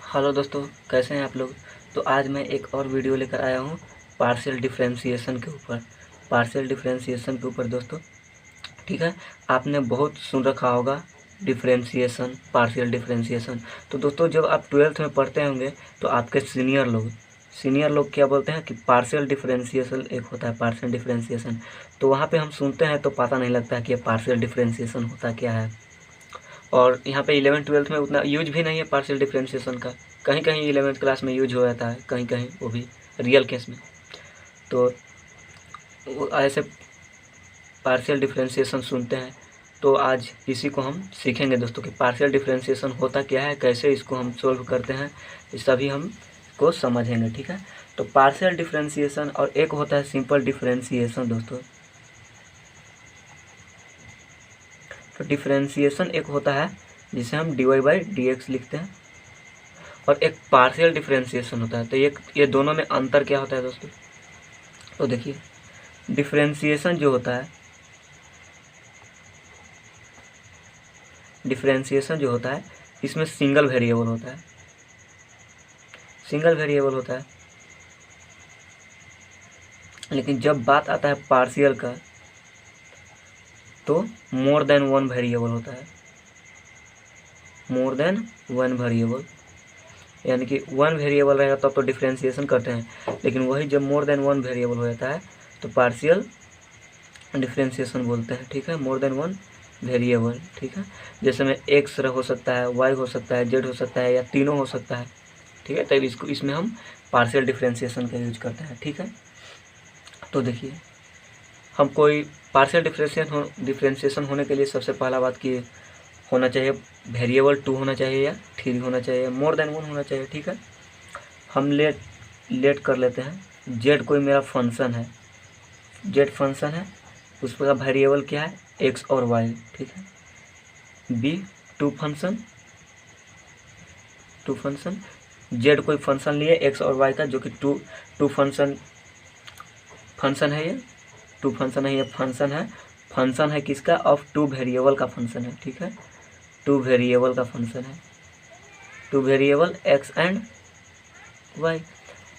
Hello दोस्तों, कैसे हैं आप लोग। तो आज मैं एक और वीडियो लेकर आया हूँ पार्शियल डिफरेंशिएशन के ऊपर। दोस्तों, ठीक है। आपने बहुत सुन रखा होगा डिफरेंशिएशन, पार्शियल डिफरेंशिएशन। तो दोस्तों, जब आप 12th में पढ़ते होंगे तो आपके सीनियर लोग क्या बोलते हैं कि पार्शियल डिफरेंशिएशन एक होता है, पार्शियल डिफरेंशिएशन। तो वहाँ पे हम सुनते हैं तो पता नहीं लगता है कि ये पार्शियल डिफरेंशिएशन होता क्या है। और यहाँ पे 11th-12th में उतना यूज भी नहीं है पार्शियल डिफरेंशिएशन का। कहीं कहीं 11th क्लास में यूज हो जाता है, कहीं कहीं वो भी रियल केस में। तो ऐसे पार्शियल डिफरेंशिएशन सुनते हैं। तो आज इसी को हम सीखेंगे दोस्तों कि पार्शियल डिफरेंशिएशन होता क्या है, कैसे इसको हम सोल्व करते हैं, ये सभी हम को समझेंगे। ठीक है। तो पार्शियल डिफरेंशिएशन और एक होता है सिंपल डिफरेंशिएशन दोस्तों। तो डिफरेंशिएशन एक होता है जिसे हम dy/dx लिखते हैं, और एक पार्शियल डिफरेंशिएशन होता है। तो ये दोनों में अंतर क्या होता है दोस्तों। तो देखिए, डिफरेंशिएशन जो होता है, इसमें सिंगल वेरिएबल होता है। लेकिन जब बात आता है पार्शियल का तो मोर देन वन वेरिएबल होता है। यानी कि वन वेरिएबल रहेगा तब तो डिफरेंशिएशन करते हैं, लेकिन वही जब मोर देन वन वेरिएबल हो जाता है तो पार्शियल डिफरेंशिएशन बोलते हैं। ठीक है, मोर देन वन वेरिएबल। ठीक है, जैसे में एक्स हो सकता है, वाई हो सकता है, जेड हो सकता है, या तीनों हो सकता है। ठीक है, तब इसमें हम पार्शियल डिफरेंशिएशन का यूज करते हैं। ठीक है। तो देखिए, हम कोई पार्शियल डिफरेंशिएशन होने के लिए सबसे पहला बात कि होना चाहिए वेरिएबल 2 होना चाहिए, या 3 होना चाहिए, मोर देन 1 होना चाहिए। ठीक है। हम लेट कर लेते हैं, जेड कोई मेरा फंक्शन है, उसका वेरिएबल क्या है, एक्स और वाई। ठीक है। बी टू फंक्शन, जेड कोई फंक्शन लिए एक्स और वाई का, जो कि टू फंक्शन है। ये टू फंक्शन है, ये फंक्शन है किसका, ऑफ टू वेरिएबल का फंक्शन है। ठीक है, टू वेरिएबल का फंक्शन है, two variable X and Y.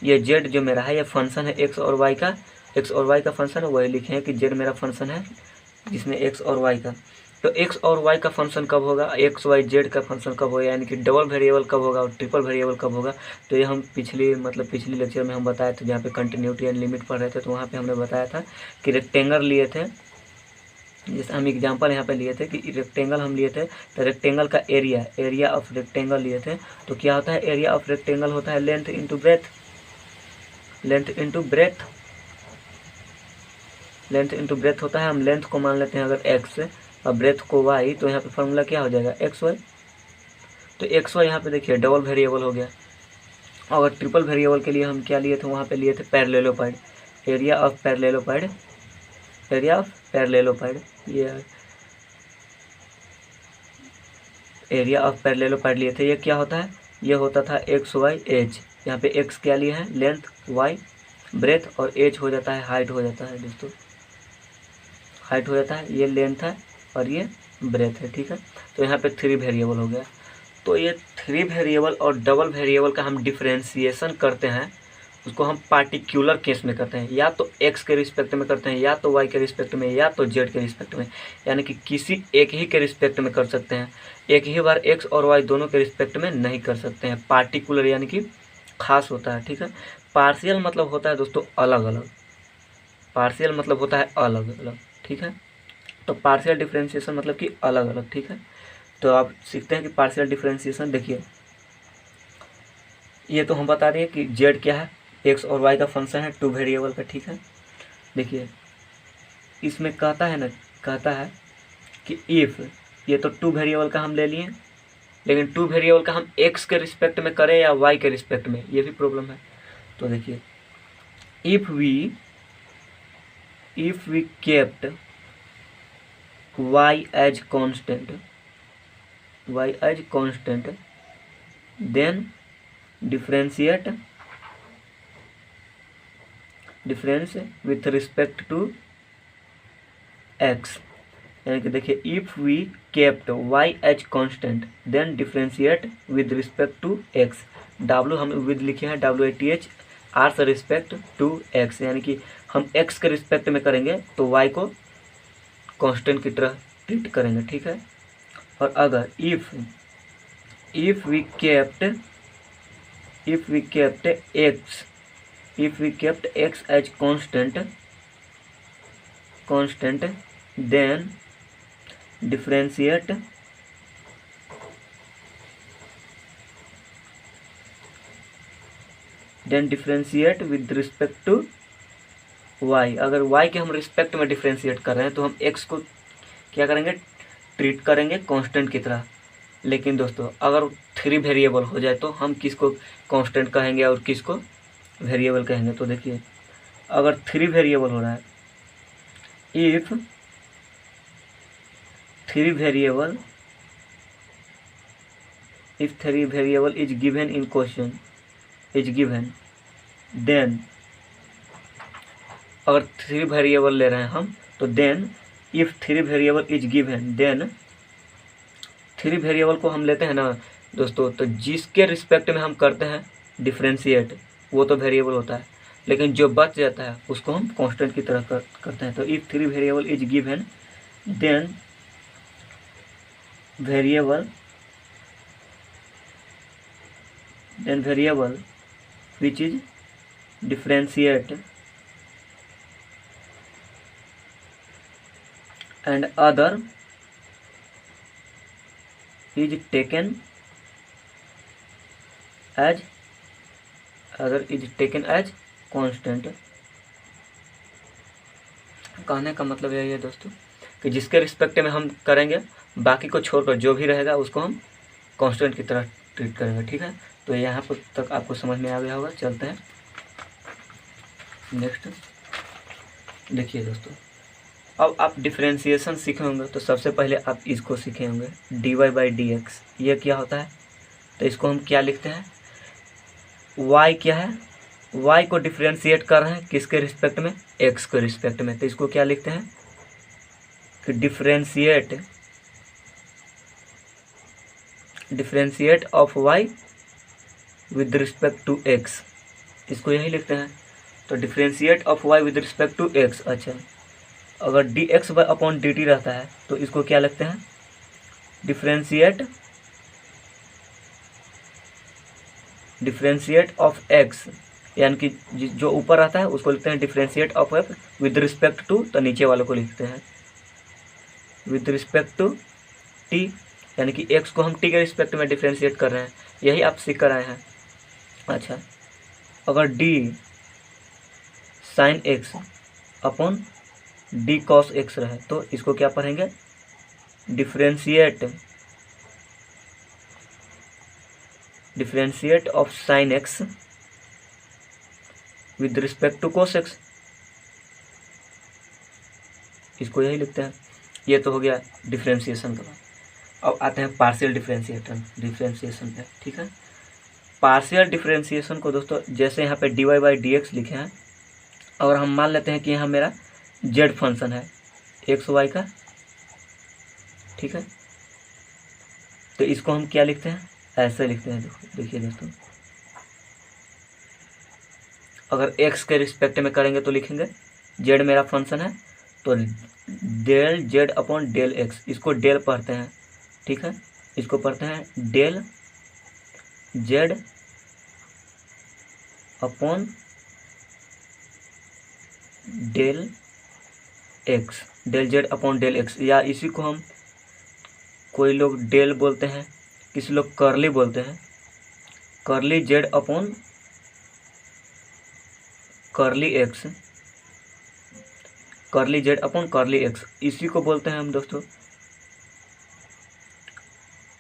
ये जेड जो मेरा है, ये फंक्शन है एक्स और वाई का फंक्शन है। वही लिखे हैं कि जेड मेरा फंक्शन है जिसमें एक्स और वाई का। तो एक्स और वाई का फंक्शन कब होगा, एक्स वाई जेड का फंक्शन कब होगा, यानी कि डबल वेरिएबल कब होगा और ट्रिपल वेरिएबल कब होगा। तो ये हम पिछली लेक्चर में हम बताए थे, जहाँ पे कंटिन्यूटी एंड लिमिट पढ़ रहे थे, तो वहाँ पे हमने बताया था कि रेक्टेंगल लिए थे। जैसे हम एग्जांपल यहाँ पे लिए थे कि रेक्टेंगल हम लिए थे, तो रेक्टेंगल का एरिया ऑफ रेक्टेंगल लिए थे। तो क्या होता है, एरिया ऑफ रेक्टेंगल होता है लेंथ इंटू ब्रेथ, होता है। हम लेंथ को मान लेते हैं अगर एक्स और ब्रेथ को वाई, तो यहाँ पे फॉर्मूला क्या हो जाएगा, एक्स वाई। तो एक्स वाई यहाँ पे देखिए डबल वेरिएबल हो गया। और ट्रिपल वेरिएबल के लिए हम क्या लिए थे, वहाँ पे लिए थे पैरेललोपाइड, एरिया ऑफ पैरेललोपाइड, ये एरिया ऑफ पैरेललोपाइड लिए थे। ये क्या होता है, ये होता था एक्स वाई एच। यहाँ पे एक्स क्या लिए है, लेंथ, वाई ब्रेथ, और एच हो जाता है हाइट हो जाता है दोस्तों, ये लेंथ है और ये ब्रेथ है। ठीक है। तो यहाँ पे 3 वेरिएबल हो गया। तो ये 3 वेरिएबल और डबल वेरिएबल का हम डिफरेंशिएशन करते हैं, उसको हम पार्टिकुलर केस में करते हैं, या तो एक्स के रिस्पेक्ट में करते हैं, या तो वाई के रिस्पेक्ट में, या तो जेड के रिस्पेक्ट में। यानी कि किसी एक ही के रिस्पेक्ट में कर सकते हैं, एक ही बार एक्स और वाई दोनों के रिस्पेक्ट में नहीं कर सकते हैं। पार्टिकुलर यानी कि खास होता है। ठीक है। पार्शियल मतलब होता है दोस्तों अलग अलग, ठीक है। तो पार्शियल डिफरेंशिएशन मतलब कि अलग अलग। ठीक है। तो आप सीखते हैं कि पार्शियल डिफरेंशिएशन, देखिए ये तो हम बता रहे हैं कि जेड क्या है, एक्स और वाई का फंक्शन है टू वेरिएबल का। ठीक है। देखिए इसमें कहता है कि इफ़, ये तो टू वेरिएबल का हम ले लिए, लेकिन टू वेरिएबल का हम एक्स के रिस्पेक्ट में करें या वाई के रिस्पेक्ट में, ये भी प्रॉब्लम है। तो देखिए, if we kept y as constant, then difference with respect to x। यानी कि देखिए, if we kept y as constant then differentiate with respect to x। W हम विद लिखे हैं WATH आर से रिस्पेक्ट टू x, यानी कि हम x के रिस्पेक्ट में करेंगे तो y को कांस्टेंट की तरह ट्रीट करेंगे, ठीक है। और अगर if we kept x as constant then differentiate with respect to y। अगर y के हम रिस्पेक्ट में डिफरेंशिएट कर रहे हैं तो हम x को क्या करेंगे, ट्रीट करेंगे कांस्टेंट की तरह। लेकिन दोस्तों अगर 3 वेरिएबल हो जाए तो हम किसको कांस्टेंट कहेंगे और किसको वेरिएबल कहेंगे। तो देखिए अगर 3 वेरिएबल हो रहा है, if 3 variable is given in question then, अगर 3 वेरिएबल ले रहे हैं हम तो then if 3 variable is given then 3 variable को हम लेते हैं ना दोस्तों, तो जिसके रिस्पेक्ट में हम करते हैं डिफरेंशिएट वो तो वेरिएबल होता है, लेकिन जो बच जाता है उसको हम कांस्टेंट की तरह करते हैं। तो if 3 variable is given then variable which is differentiate and other is taken as constant। कहने का मतलब यही है दोस्तों कि जिसके रिस्पेक्ट में हम करेंगे बाकी को छोड़कर जो भी रहेगा उसको हम कांस्टेंट की तरह ट्रीट करेंगे, ठीक है। तो यहाँ पर तक आपको समझ में आ गया होगा। चलते हैं नेक्स्ट। देखिए दोस्तों अब आप डिफरेंशिएशन सीखे होंगे तो सबसे पहले आप इसको सीखे होंगे dy/dx। ये क्या होता है, तो इसको हम क्या लिखते हैं, y क्या है, y को डिफरेंशिएट कर रहे हैं किसके रिस्पेक्ट में, x के रिस्पेक्ट में। तो इसको क्या लिखते हैं कि differentiate of y with respect to x, इसको यही लिखते हैं। तो differentiate of y with respect to x। अच्छा, अगर dx/dt रहता है तो इसको क्या लिखते हैं, डिफरेंशिएट ऑफ x, यानी कि जो ऊपर रहता है उसको लिखते हैं differentiate of f with respect to, तो नीचे वालों को लिखते हैं विद रिस्पेक्ट टू t, यानी कि x को हम t के रिस्पेक्ट में डिफरेंशिएट कर रहे हैं, यही आप सीख कर आए हैं। अच्छा, अगर d sin x upon d cos x रहे तो इसको क्या पढ़ेंगे, differentiate of sin x with respect to cos x, इसको यही लिखते हैं। ये तो हो गया डिफरेंशिएशन का। अब आते हैं पार्शियल डिफरेंशिएशन पे, ठीक है। पार्शियल डिफरेंशिएशन को दोस्तों जैसे यहाँ पे dy/dx लिखे हैं, और हम मान लेते हैं कि यहाँ मेरा z फंक्शन है x y का, ठीक है। तो इसको हम क्या लिखते हैं, ऐसे लिखते हैं। देखिए दोस्तों अगर x के रिस्पेक्ट में करेंगे तो लिखेंगे z मेरा फंक्शन है तो del z upon del x, इसको डेल पढ़ते हैं, ठीक है। इसको पढ़ते हैं del z upon del x, del z upon del x, या इसी को हम कोई लोग डेल बोलते हैं, किसी लोग कर्ली बोलते हैं, curly z upon curly x, curly z upon curly x, इसी को बोलते हैं हम दोस्तों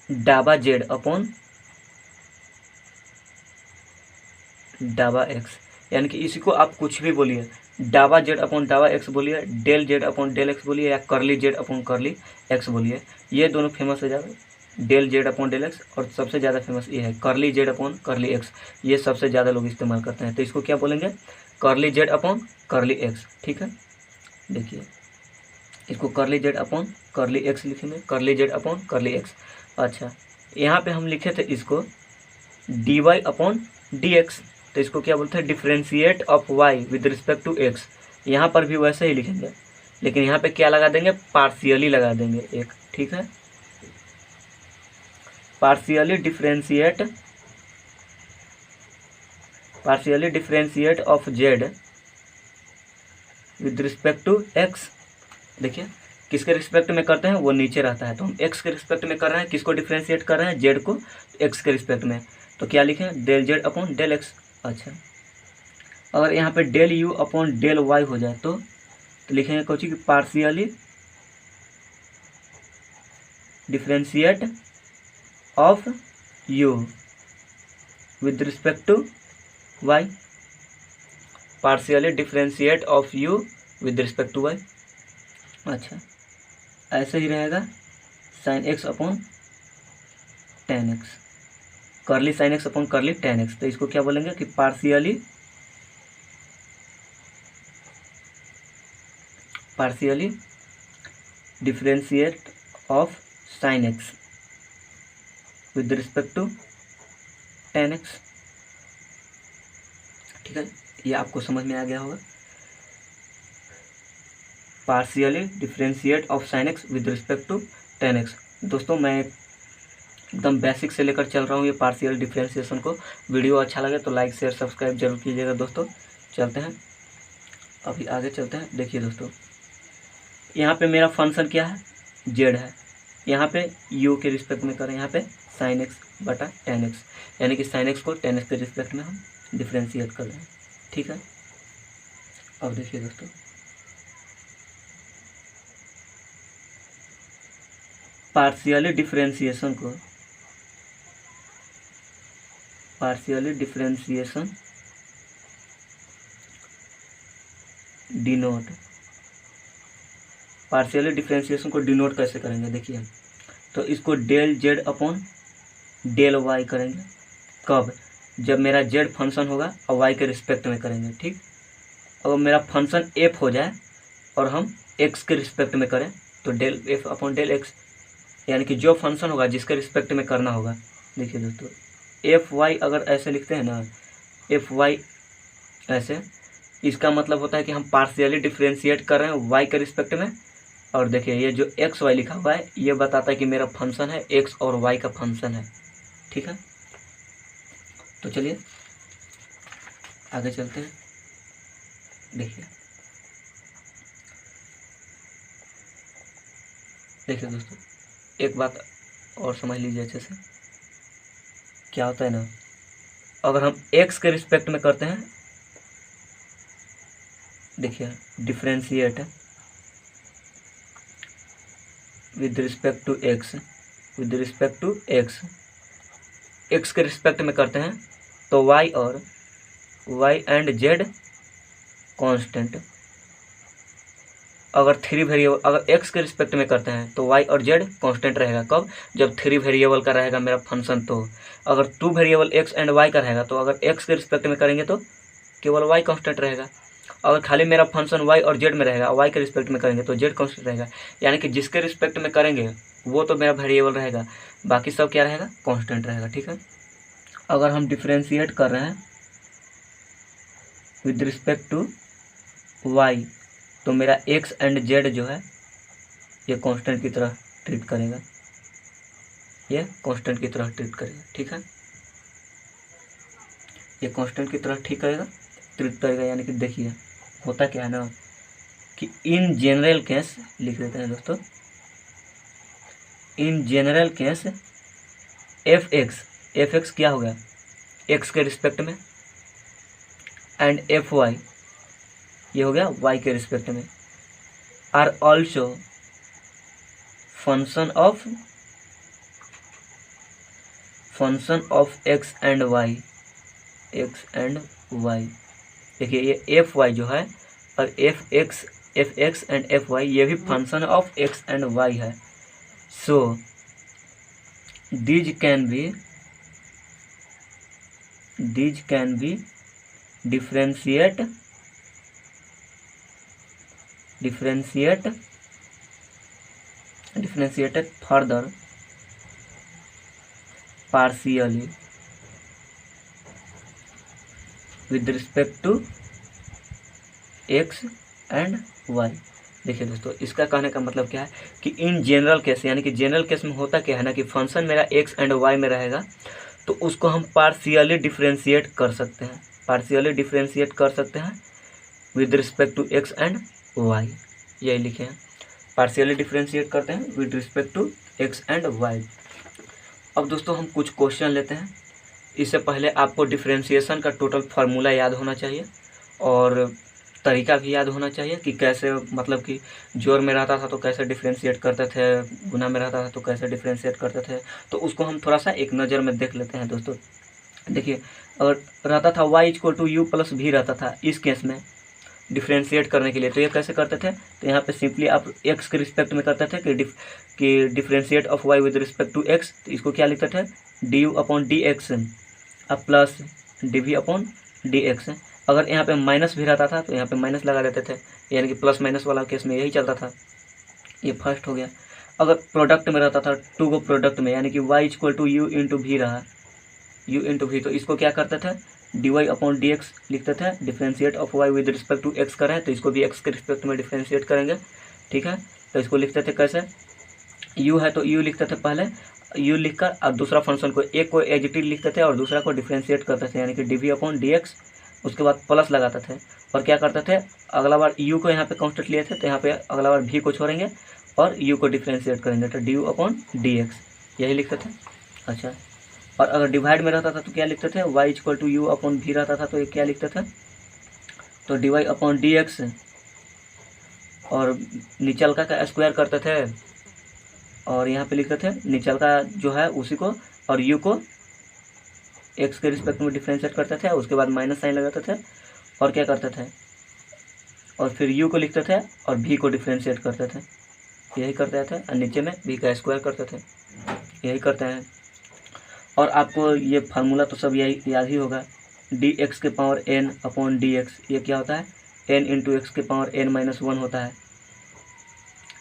डाबा z अपॉन डाबा x, यानी कि इसी को आप कुछ भी बोलिए, डाबा z अपॉन डाबा x बोलिए, del z upon del x बोलिए, या curly z upon curly x बोलिए। ये दोनों फेमस है ज़्यादा, del z upon del x, और सबसे ज़्यादा फेमस ये है curly z upon curly x, ये सबसे ज़्यादा लोग इस्तेमाल करते हैं। तो इसको क्या बोलेंगे, curly z upon curly x, ठीक है। देखिए इसको curly z upon curly x लिखेंगे, curly z upon curly x। अच्छा, यहाँ पे हम लिखे थे इसको D Y upon D X. तो इसको क्या बोलते हैं, differentiate of Y with respect to X. यहाँ पर भी वैसे ही लिखेंगे, लेकिन यहाँ पे क्या लगा देंगे, पार्शियली लगा देंगे एक, ठीक है। Partially differentiate of Z with respect to X. देखिए किसके रिस्पेक्ट में करते हैं, वो नीचे रहता है, तो हम एक्स के रिस्पेक्ट में कर रहे हैं, किसको डिफ्रेंशिएट कर रहे हैं, जेड को, एक्स के रिस्पेक्ट में। तो क्या लिखें, del Z upon del X. अच्छा, अगर यहाँ पे del you upon del Y हो जाए तो लिखेंगे कुछ कि partially differentiate of U with respect to Y. Partially differentiate of U with respect to Y. अच्छा, ऐसे ही रहेगा sine X upon tan X, curly sine X upon curly tan X. तो इसको क्या बोलेंगे कि partially differentiate of sine X with respect to tan x. ठीक है, ये आपको समझ में आ गया होगा। Partially differentiate of sine X with respect to tan X. दोस्तों मैं एकदम बेसिक से लेकर चल रहा हूँ ये पार्शियल डिफ्रेंशिएशन को। वीडियो अच्छा लगे तो लाइक शेयर सब्सक्राइब जरूर कीजिएगा दोस्तों। चलते हैं, अभी आगे चलते हैं। देखिए दोस्तों, यहाँ पे मेरा फंक्शन क्या है, जेड है। यहाँ पे यू के रिस्पेक्ट में करें, यहाँ पे साइन एक्स बटा टेन एक्स, यानी कि साइन एक्स को टेन एक्स के रिस्पेक्ट में हम डिफ्रेंशिएट कर रहे हैं। ठीक है, अब देखिए दोस्तों, पार्शियली डिफ्रेंशिएशन को डिनोट कैसे करेंगे, देखिए। तो इसको del Z upon del Y करेंगे। कब, जब मेरा जेड फंक्शन होगा और वाई के रिस्पेक्ट में करेंगे। ठीक, अब मेरा फंक्शन एफ हो जाए और हम एक्स के रिस्पेक्ट में करें तो del F upon del X, यानी कि जो फंक्शन होगा जिसके रिस्पेक्ट में करना होगा। देखिए दोस्तों, एफ वाई अगर ऐसे लिखते हैं ना, एफ वाई ऐसे, इसका मतलब होता है कि हम पार्शियली डिफ्रेंशिएट कर रहे हैं वाई के रिस्पेक्ट में। और देखिए ये जो एक्स वाई लिखा हुआ है ये बताता है कि मेरा फंक्शन है एक्स और वाई का फंक्शन है। ठीक है, तो चलिए आगे चलते हैं। देखिए दोस्तों, एक बात और समझ लीजिए अच्छे से। क्या होता है ना, अगर हम एक्स के रिस्पेक्ट में करते हैं, देखिए differentiate with respect to X, X के रिस्पेक्ट में करते हैं तो वाई एंड जेड कांस्टेंट। अगर थ्री वेरिएबल, अगर एक्स के रिस्पेक्ट में करते हैं तो वाई और जेड कांस्टेंट रहेगा। कब, जब थ्री वेरिएबल का रहेगा मेरा फंक्शन। तो अगर two variable X and Y का रहेगा तो अगर एक्स के रिस्पेक्ट में करेंगे तो केवल वाई कांस्टेंट रहेगा। अगर खाली मेरा फंक्शन वाई और जेड में रहेगा, वाई के रिस्पेक्ट में करेंगे तो जेड कांस्टेंट रहेगा। यानी कि जिसके रिस्पेक्ट में करेंगे वो तो मेरा वेरिएबल रहेगा, बाकी सब क्या रहेगा, कांस्टेंट रहेगा। ठीक है, अगर हम डिफ्रेंशिएट कर रहे हैं विद रिस्पेक्ट टू वाई तो मेरा एक्स एंड जेड जो है ये कांस्टेंट की तरह ट्रीट करेगा, ठीक है, ये कांस्टेंट की तरह ट्रीट करेगा। यानी कि देखिए होता क्या है ना कि इन जनरल केस लिख देते हैं दोस्तों, in general case F x क्या होगा, एक्स के रिस्पेक्ट में, एंड एफ वाई ये हो गया वाई के रिस्पेक्ट में, are also function of x and y. देखिए ये एफ वाई जो है और f x and f y ये भी function of x and y है। So these can be differentiated further partially with respect to x and y. देखिए दोस्तों, इसका कहने का मतलब क्या है कि इन जनरल केस, यानी कि जनरल केस में होता क्या है ना कि फंक्शन मेरा एक्स एंड वाई में रहेगा तो उसको हम पार्शियली डिफ्रेंशिएट कर सकते हैं, पार्शियली डिफ्रेंशिएट कर सकते हैं with respect to x and Y. यही लिखे हैं, पार्शियली डिफ्रेंशिएट करते हैं with respect to x and Y. अब दोस्तों हम कुछ क्वेश्चन लेते हैं। इससे पहले आपको डिफ्रेंशिएशन का टोटल फार्मूला याद होना चाहिए और तरीका भी याद होना चाहिए कि कैसे, मतलब कि जोड़ में रहता था तो कैसे डिफ्रेंशिएट करते थे, गुना में रहता था तो कैसे डिफ्रेंशिएट करते थे। तो उसको हम थोड़ा सा एक नज़र में देख लेते हैं दोस्तों। देखिए, अगर रहता था y equal to U plus भी रहता था इस केस में डिफ्रेंशिएट करने के लिए, तो ये कैसे करते थे, तो यहाँ पे सिंपली आप x के रिस्पेक्ट में करते थे कि differentiate of y with respect to x, तो इसको क्या लिखते थे d u upon D x अब plus d v upon D x. अगर यहाँ पे माइनस भी रहता था तो यहाँ पे माइनस लगा देते थे, यानी कि प्लस माइनस वाला केस में यही चलता था। ये फर्स्ट हो गया। अगर प्रोडक्ट में रहता था, टू को प्रोडक्ट में, यानी कि y equal to U into भी रहा, u इंटू भी, तो इसको क्या करते थे D Y upon D X लिखते थे। Differentiate of y with respect to x करें तो इसको भी x के रिस्पेक्ट में डिफ्रेंशिएट करेंगे, ठीक है। तो इसको लिखते थे कैसे, u है तो u लिखते थे पहले, u लिखकर अब दूसरा फंक्शन को, एक को एज इट इज लिखते थे और दूसरा को डिफ्रेंशिएट करते थे, यानी कि d v upon D x, उसके बाद प्लस लगाते थे और क्या करते थे, अगला बार u को यहाँ पे कांस्टेंट लिए थे तो यहाँ पे अगला बार v को छोड़ेंगे और u को डिफ्रेंशिएट करेंगे तो D u upon D x, यही लिखते थे। अच्छा, और अगर डिवाइड में रहता था तो क्या लिखते थे, y equal to u upon भी रहता था तो ये क्या लिखते थे, तो d Y upon D x और निचल का स्क्वायर करते थे और यहाँ पे लिखते थे निचल का जो है उसी को, और u को x के रिस्पेक्ट में डिफ्रेंशिएट करते थे, उसके बाद माइनस साइन लगाते थे और क्या करते थे, और फिर u को लिखते थे और v को डिफ्रेंशिएट करते थे, यही करते थे, और नीचे में v का स्क्वायर करते थे, यही करते हैं। और आपको ये फार्मूला तो सब यही याद ही होगा, डी एक्स के power n upon D x, ये क्या होता है n इंटू एक्स के पावर n माइनस वन होता है,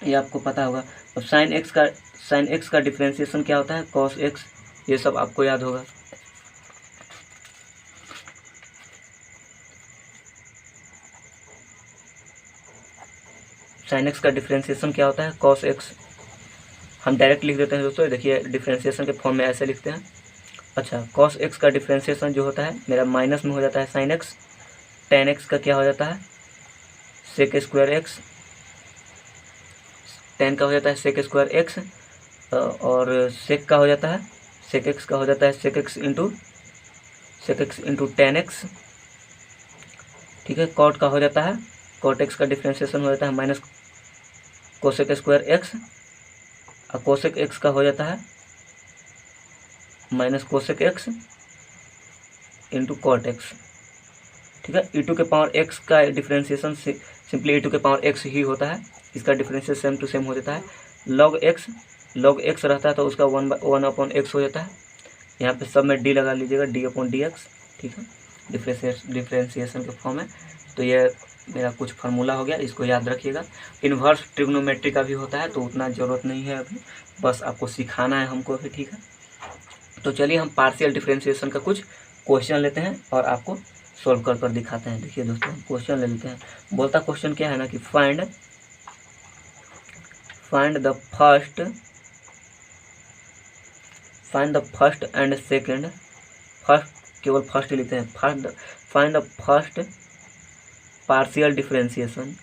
ये आपको पता होगा। अब साइन एक्स का डिफ्रेंशिएशन क्या होता है, कॉस एक्स, ये सब आपको याद होगा। साइन एक्स का डिफ्रेंशिएशन क्या होता है, कॉस एक्स। हम डायरेक्ट लिख देते हैं दोस्तों, देखिए डिफ्रेंशिएशन के फॉर्म में ऐसे लिखते हैं। अच्छा, कॉस एक्स का डिफ्रेंशिएशन जो होता है मेरा माइनस में हो जाता है साइन एक्स, टेन एक्स का क्या हो जाता है सेक स्क्वायर एक्स, टेन का हो जाता है सेक स्क्वायर एक्स, और सेक का हो जाता है सेक एक्स का हो जाता है sec x into tan x, ठीक है। कॉट का हो जाता है, कॉट एक्स का डिफ्रेंशिएशन हो जाता है माइनस कोसेक स्क्वायर एक्स, और कोसेक एक्स का हो जाता है minus cosec x into cot x, ठीक है। ई टू के पावर एक्स का डिफ्रेंशिएशन सिंपली ई टू के पावर एक्स ही होता है, इसका डिफ्रेंशिएशन सेम टू सेम हो जाता है। लॉग एक्स रहता है तो उसका वन अपॉन एक्स हो जाता है, यहाँ पे सब में डी लगा लीजिएगा, डी अपॉन डी एक्स, ठीक है, डिफ्रेंशिएशन के फॉर्म है। तो ये मेरा कुछ फार्मूला हो गया, इसको याद रखिएगा। इन्वर्स ट्रिग्नोमेट्री का भी होता है तो उतना ज़रूरत नहीं है अभी, बस आपको सिखाना है हमको अभी, ठीक है। तो चलिए हम पार्शियल डिफ्रेंशिएशन का कुछ क्वेश्चन लेते हैं और आपको सॉल्व कर कर दिखाते हैं। देखिए दोस्तों, हम क्वेश्चन ले लेते हैं। बोलता क्वेश्चन क्या है ना कि find the first and second, first केवल फर्स्ट ही लिखते हैं, find the first partial differentiation,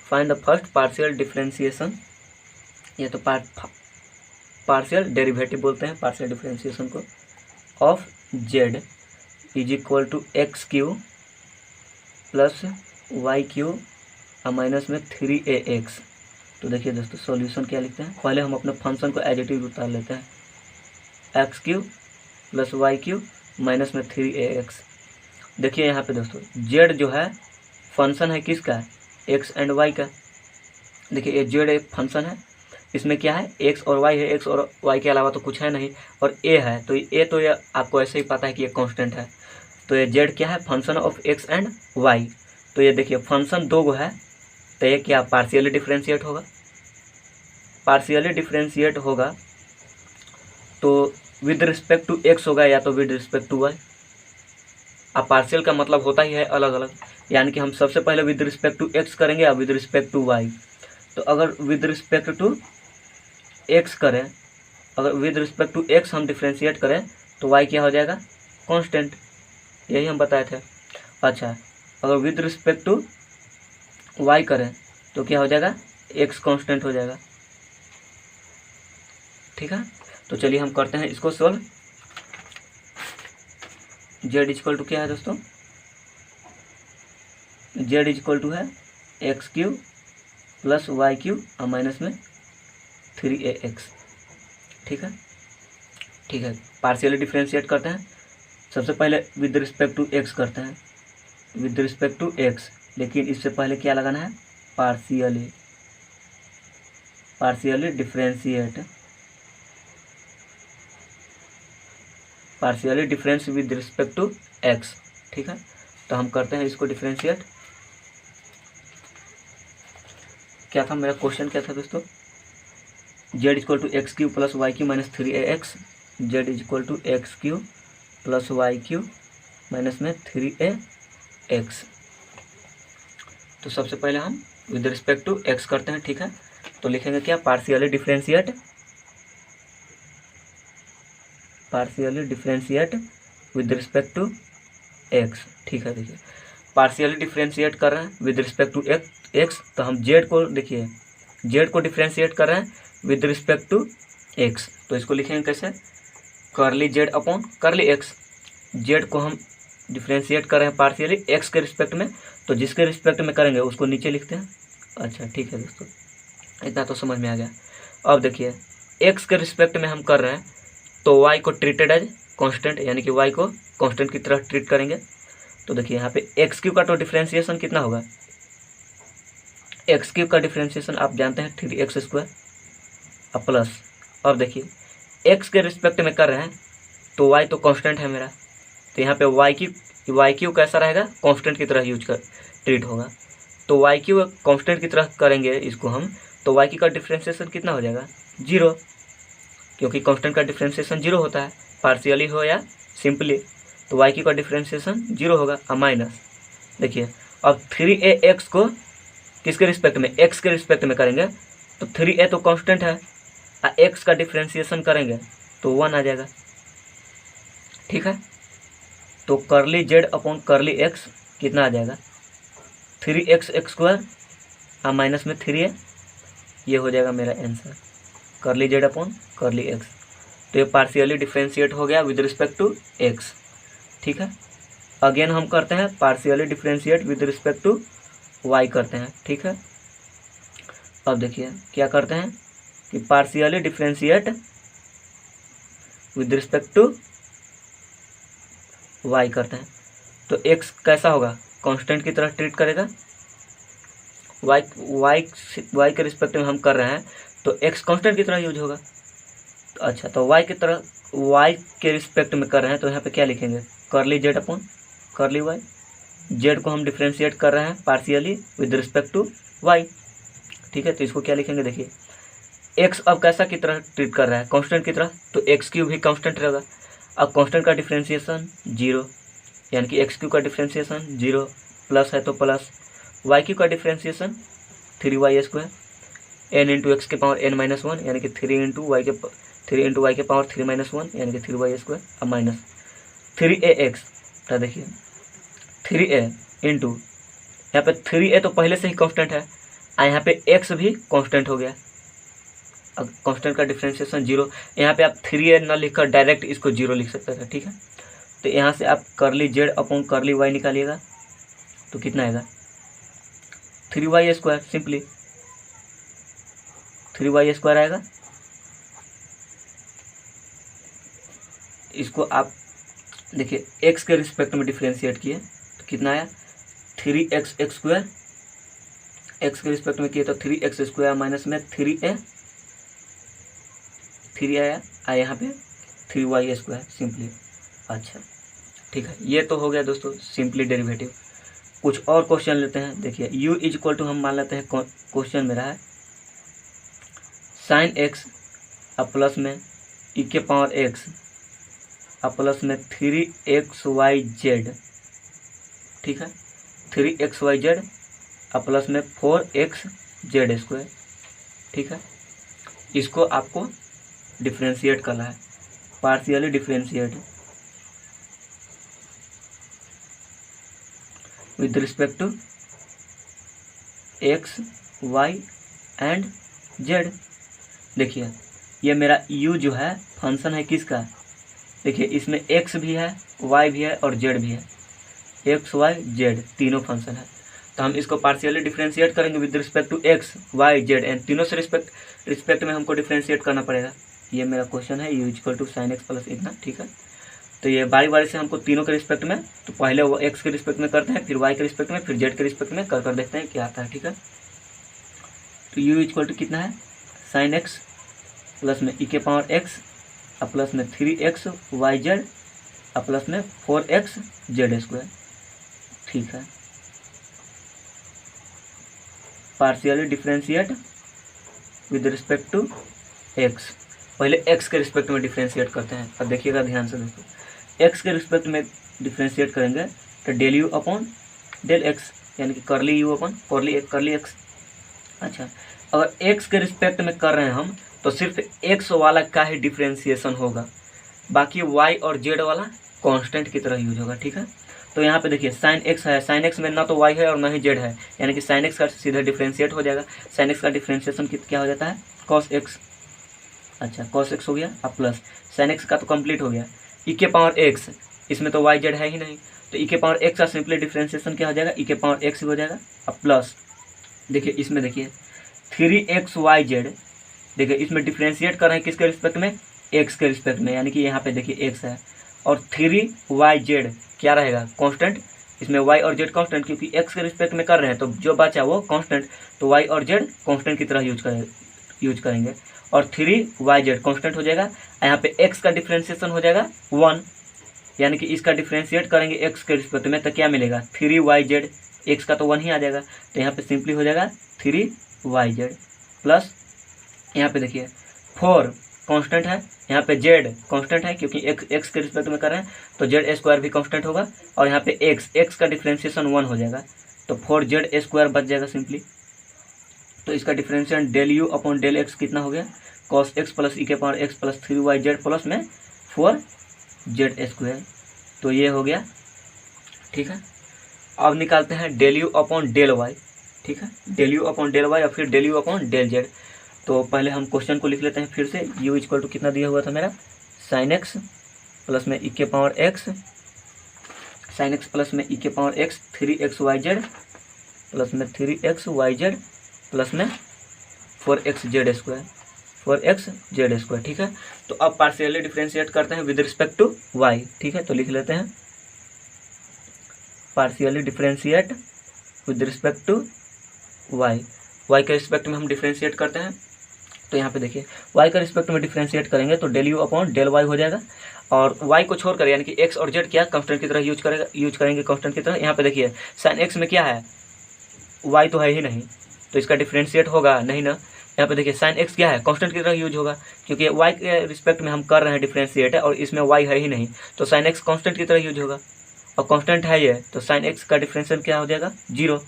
find the first partial differentiation, ये तो पार्शियल डेरिवेटिव बोलते हैं पार्शियल डिफ्रेंशिएशन को, of z is equal to x cube plus y cube और माइनस में 3ax। तो देखिए दोस्तों, सॉल्यूशन क्या लिखते हैं, पहले हम अपने फंक्शन को एज इट इज उतार लेते हैं, x cube plus y cube minus में 3ax। देखिए यहाँ पे दोस्तों, जेड जो है फंक्शन है किसका, एक्स एंड वाई का। देखिए ये जेड एक फंक्शन है, इसमें क्या है एक्स और वाई है, एक्स और वाई के अलावा तो कुछ है नहीं, और ए है तो ये आपको ऐसे ही पता है कि ये कांस्टेंट है। तो ये जेड क्या है, function of x and y. तो ये देखिए फंक्शन दो गो है तो ये क्या पार्शियली डिफ्रेंशिएट होगा, पार्शियली डिफ्रेंशिएट होगा तो विद रिस्पेक्ट टू एक्स होगा या तो विद रिस्पेक्ट टू वाई। अब पार्शियल का मतलब होता ही है अलग अलग, यानी कि हम सबसे पहले विद रिस्पेक्ट टू एक्स करेंगे और विद रिस्पेक्ट टू वाई। तो अगर विद रिस्पेक्ट टू एक्स करें, अगर विद रिस्पेक्ट टू एक्स हम डिफ्रेंशिएट करें तो वाई क्या हो जाएगा, कांस्टेंट, यही हम बताए थे। अच्छा, अगर विद रिस्पेक्ट टू वाई करें तो क्या हो जाएगा, एक्स कांस्टेंट हो जाएगा। ठीक है, तो चलिए हम करते हैं इसको सोल्व। जेड इक्वल टू क्या है दोस्तों, जेड इक्वल टू है x cube plus y cube और माइनस में 3ax। ठीक है, ठीक है, पार्शियली डिफ्रेंशिएट करते हैं। सबसे पहले विद रिस्पेक्ट टू एक्स करते हैं, विद रिस्पेक्ट टू एक्स, लेकिन इससे पहले क्या लगाना है, partially, partially differentiate, partially difference with respect to x. ठीक है, तो हम करते हैं इसको डिफ्रेंशिएट। क्या था मेरा क्वेश्चन, क्या था दोस्तों, z equal to x cube plus y cube minus 3ax, z equal to x cube plus y cube minus में 3ax। तो सबसे पहले हम विद रिस्पेक्ट टू एक्स करते हैं। ठीक है, तो लिखेंगे क्या, partially differentiate, partially differentiate with respect to x. ठीक है, देखिए पार्शियली डिफ्रेंशिएट कर रहे हैं विद रिस्पेक्ट टू एक्स, तो हम जेड को, देखिए जेड को डिफ्रेंशिएट कर रहे हैं विद रिस्पेक्ट टू एक्स, तो इसको लिखेंगे कैसे, करली z upon curly x. Z को हम डिफ्रेंशिएट कर रहे हैं पार्शियली एक्स के रिस्पेक्ट में, तो जिसके रिस्पेक्ट में करेंगे उसको नीचे लिखते हैं। अच्छा ठीक है दोस्तों, इतना तो समझ में आ गया। अब देखिए एक्स के रिस्पेक्ट में हम कर रहे हैं तो वाई को ट्रीटेड एज कांस्टेंट, यानी कि वाई को कांस्टेंट की तरह ट्रीट करेंगे। तो देखिए यहाँ पे एक्स क्यू का तो डिफ्रेंशिएशन कितना होगा, एक्स क्यू का डिफ्रेंशिएशन आप जानते हैं 3x स्क्वायर अब प्लस, अब देखिए एक्स के रिस्पेक्ट में कर रहे हैं तो वाई तो कांस्टेंट है मेरा, तो यहाँ पे वाई क्यू कैसा रहेगा, कांस्टेंट की तरह यूज कर ट्रीट होगा। तो वाई क्यू कांस्टेंट की तरह करेंगे इसको हम, तो वाई क्यू का डिफ्रेंशिएशन कितना हो जाएगा, 0, क्योंकि कांस्टेंट का डिफ्रेंशिएशन 0 होता है, पार्शियली हो या सिंपली, तो वाई क्यू का डिफ्रेंशिएशन 0 होगा और माइनस। देखिए अब 3ax को किसके रिस्पेक्ट में, एक्स के रिस्पेक्ट में करेंगे तो 3a तो कांस्टेंट है और एक्स का डिफ्रेंशिएशन करेंगे तो 1 आ जाएगा। ठीक है, तो करली जेड अपॉन करली एक्स कितना आ जाएगा, 3x स्क्वायर और माइनस में 3a, ये हो जाएगा मेरा आंसर, करली जेड अपॉन करली एक्स। तो ये पार्शियली डिफ्रेंशिएट हो गया विद रिस्पेक्ट टू एक्स। ठीक है, अगेन हम करते हैं partially differentiate with respect to y करते हैं। ठीक है, अब देखिए क्या करते हैं कि partially differentiate with respect to y करते हैं, तो एक्स कैसा होगा, कांस्टेंट की तरह ट्रीट करेगा, वाई के रिस्पेक्ट में हम कर रहे हैं तो एक्स कांस्टेंट की तरह यूज होगा। तो अच्छा, तो वाई के रिस्पेक्ट में कर रहे हैं तो यहाँ पे क्या लिखेंगे, curly z upon curly y, z को हम डिफ्रेंशिएट कर रहे हैं partially with respect to y. ठीक है, तो इसको क्या लिखेंगे, देखिए एक्स अब कैसा की तरह ट्रीट कर रहा है, कांस्टेंट की तरह, तो एक्स क्यू भी कांस्टेंट रहेगा। अब कांस्टेंट का डिफ्रेंशिएशन 0, यानी कि एक्स क्यू का डिफ्रेंशिएशन 0, प्लस है तो प्लस, वाई क्यू का differentiation 3y square, n into x के पावर n माइनस 1, यानी कि 3 इंटू वाई के पावर 3 माइनस 1, यानी कि 3y स्क्वायर, अब माइनस 3ax। तो देखिए 3a इंटू, यहाँ पे 3a तो पहले से ही कांस्टेंट है और यहाँ पे x भी कांस्टेंट हो गया। अब कांस्टेंट का डिफ्रेंशिएशन 0, यहाँ पे आप 3a न लिखकर डायरेक्ट इसको 0 लिख सकते थे। ठीक है, तो यहाँ से आप करली जेड अपॉन करली वाई निकालिएगा तो कितना आएगा, 3y square, simply 3y square आएगा। इसको आप देखिए x के रिस्पेक्ट में डिफ्रेंशिएट किए तो कितना आया, 3x स्क्वायर, x के रिस्पेक्ट में किए तो 3x स्क्वायर माइनस में 3a, 3 आया और यहाँ पे 3y स्क्वायर सिंपली। अच्छा ठीक है, ये तो हो गया दोस्तों सिंपली डेरिवेटिव। कुछ और क्वेश्चन लेते हैं। देखिए u इज इक्वल टू, हम मान लेते हैं क्वेश्चन मेरा है साइन एक्स अब प्लस में e के पावर x अब प्लस में 3xyz ठीक है, 3xyz और प्लस में 4xz², ठीक है। इसको आपको डिफ्रेंशिएट करना है, partially differentiate with respect to x, y and z। देखिए ये मेरा u जो है फंक्शन है किसका, देखिए इसमें x भी है, y भी है और z भी है, x, y, z तीनों फंक्शन है। तो हम इसको पार्शियली डिफ्रेंशिएट करेंगे with respect to x, y, z and तीनों से रिस्पेक्ट में हमको डिफ्रेंशिएट करना पड़ेगा। ये मेरा क्वेश्चन है, u = sin x प्लस इतना, ठीक है। तो ये बारी बारी से हमको तीनों के रिस्पेक्ट में, तो पहले वो x के रिस्पेक्ट में करते हैं, फिर y के रिस्पेक्ट में, फिर z के रिस्पेक्ट में कर देखते हैं क्या आता है, ठीक है। तो u = कितना है, sin x प्लस में e⁻x और प्लस में 3xyz और प्लस में 4xz², ठीक है। Partially differentiate with respect to x, पहले x के रिस्पेक्ट में डिफ्रेंशिएट करते हैं। अब देखिएगा ध्यान से दोस्तों, x के रिस्पेक्ट में डिफ्रेंशिएट करेंगे तो del u upon del x, यानी कि करली u अपॉन करली x। अच्छा, अगर x के रिस्पेक्ट में कर रहे हैं हम तो सिर्फ x वाला का ही डिफ्रेंशिएशन होगा, बाकी y और z वाला कांस्टेंट की तरह यूज होगा, ठीक है। तो यहाँ पे देखिए sin x है, sin x में ना तो y है और ना ही z है, यानी कि sin x का सीधा डिफ्रेंशिएट हो जाएगा। sin x का डिफ्रेंशिएशन क्या हो जाता है, cos x। अच्छा, cos x हो गया, अब प्लस sin x का तो कंप्लीट हो गया, e⁻x, इसमें तो y z है ही नहीं, तो e⁻x का सिंपली डिफ्रेंशिएशन क्या हो जाएगा, e⁻x हो जाएगा। अब प्लस देखिए इसमें देखिए 3xyz, देखिए इसमें डिफ्रेंशिएट कर रहे हैं किसके रिस्पेक्ट में, x के रिस्पेक्ट में, यानी कि यहाँ पे देखिए x है और 3yz क्या रहेगा, कांस्टेंट। इसमें y और z कांस्टेंट, क्योंकि x के रिस्पेक्ट में कर रहे हैं तो जो बचा वो कांस्टेंट, तो y और z कांस्टेंट की तरह यूज करेंगे और 3yz कांस्टेंट हो जाएगा। यहाँ पे x का डिफ्रेंशिएशन हो जाएगा 1, यानी कि इसका डिफ्रेंशिएट करेंगे x के रिस्पेक्ट में तो क्या मिलेगा, 3yz, x का तो 1 ही आ जाएगा, तो यहाँ पे सिंपली हो जाएगा 3yz प्लस यहाँ पे देखिए 4 कांस्टेंट है, यहाँ पे z कांस्टेंट है क्योंकि x के रिस्पेक्ट में कर रहे हैं तो z² भी कांस्टेंट होगा, और यहाँ पे x का डिफ्रेंशिएशन 1 हो जाएगा तो 4z² बच जाएगा सिंपली। तो इसका differentiation del u upon del x कितना हो गया, cos x plus e⁻x plus 3yz plus में 4z², तो ये हो गया, ठीक है। अब निकालते हैं del u upon del y, ठीक है, del u upon del y और फिर del u upon del z। तो पहले हम क्वेश्चन को लिख लेते हैं फिर से, u = कितना दिया हुआ था मेरा, sin x प्लस में e⁻x, sin x प्लस में e⁻x 3xyz प्लस में 3xyz प्लस में 4xz², ठीक है। तो अब पार्शियली डिफ्रेंशिएट करते हैं विद रिस्पेक्ट टू y, ठीक है। तो लिख लेते हैं partially differentiate with respect to y के रिस्पेक्ट में हम डिफ्रेंशिएट करते हैं। तो यहाँ पे देखिए y के रिस्पेक्ट में डिफ्रेंशिएट करेंगे तो del u upon del y हो जाएगा, और y को छोड़कर यानी कि x और z क्या कांस्टेंट की तरह यूज करेंगे कांस्टेंट की तरह। यहाँ पे देखिए sin x में क्या है, y तो है ही नहीं, तो इसका डिफ्रेंशिएट होगा नहीं ना। यहाँ पे देखिए sin x क्या है, कांस्टेंट की तरह यूज होगा, क्योंकि y के रिस्पेक्ट में हम कर रहे हैं डिफ्रेंशिएट और इसमें y है ही नहीं, तो sin x कांस्टेंट की तरह यूज होगा, और कांस्टेंट है ये, तो sin x का डिफ्रेंशिएशन क्या हो जाएगा, 0,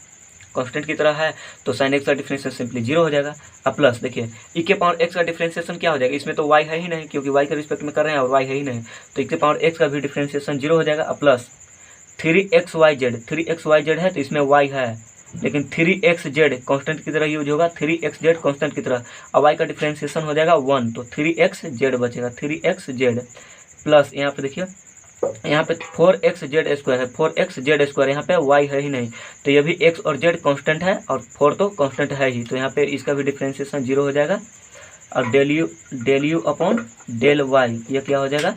कांस्टेंट की तरह है तो sin x का डिफ्रेंशिएशन सिंपली 0 हो जाएगा। अब प्लस देखिए e⁻x का डिफ्रेंशिएशन क्या हो जाएगा, इसमें तो y है ही नहीं क्योंकि y के रिस्पेक्ट में कर रहे हैं और y है ही नहीं, तो e⁻x का भी डिफ्रेंशिएशन 0 हो जाएगा। अब प्लस 3xyz है तो इसमें y है, लेकिन 3xz कांस्टेंट की तरह यूज होगा, 3xz कांस्टेंट की तरह, और y का डिफ्रेंशिएशन हो जाएगा 1, तो 3xz बचेगा, 3xz प्लस यहाँ पे देखिए यहाँ पे 4xz² है, 4xz², यहाँ पे y है ही नहीं, तो ये भी x और z कांस्टेंट है और 4 तो कांस्टेंट है ही, तो यहाँ पे इसका भी डिफ्रेंशिएशन 0 हो जाएगा। और del u upon del y ये क्या हो जाएगा,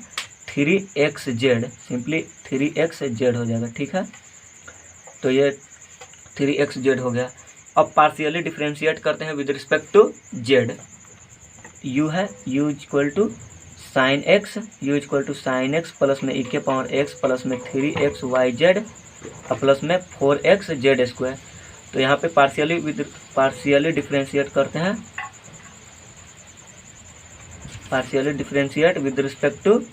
3xz, सिंपली 3xz हो जाएगा, ठीक है। तो ये 3xz हो गया। अब पार्शियली डिफ्रेंशिएट करते हैं with respect to z, u है u = sin x प्लस में e⁻x प्लस में 3xyz प्लस में 4xz²। तो यहाँ पे पार्शियली डिफ्रेंशिएट करते हैं, partially differentiate with respect to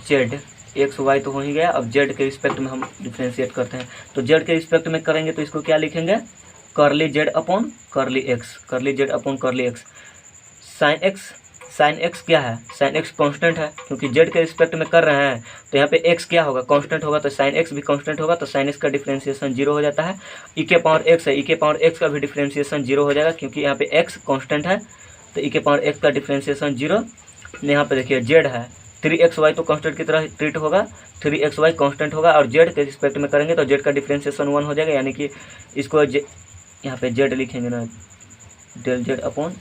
z, x Y तो हो ही गया। अब जेड के रिस्पेक्ट में हम डिफ्रेंशिएट करते हैं। तो जेड के रिस्पेक्ट में करेंगे तो इसको क्या लिखेंगे, curly z upon curly x, करली z upon curly x. Sine x क्या है, साइन एक्स कांस्टेंट है, क्योंकि जेड के रिस्पेक्ट में कर रहे हैं तो यहाँ पे एक्स क्या होगा, कांस्टेंट होगा, तो साइन एक्स भी कांस्टेंट होगा, तो साइन एक्स का डिफ्रेंशिएशन 0 हो जाता है। ई के पावर एक्स है, ई के पावर एक्स का भी डिफ्रेंशिएशन 0 हो जाएगा, क्योंकि यहाँ पे एक्स कांस्टेंट है, तो ई के पावर एक्स का डिफ्रेंशिएशन 0। यहाँ पे देखिए जेड है, 3xy तो कांस्टेंट की तरह ट्रीट होगा, 3xy कांस्टेंट होगा, और जेड के रिस्पेक्ट में करेंगे तो जेड का डिफ्रेंशिएशन 1 हो जाएगा, यानी कि इसको यहाँ पे जेड लिखेंगे ना, डेल जेड अपॉन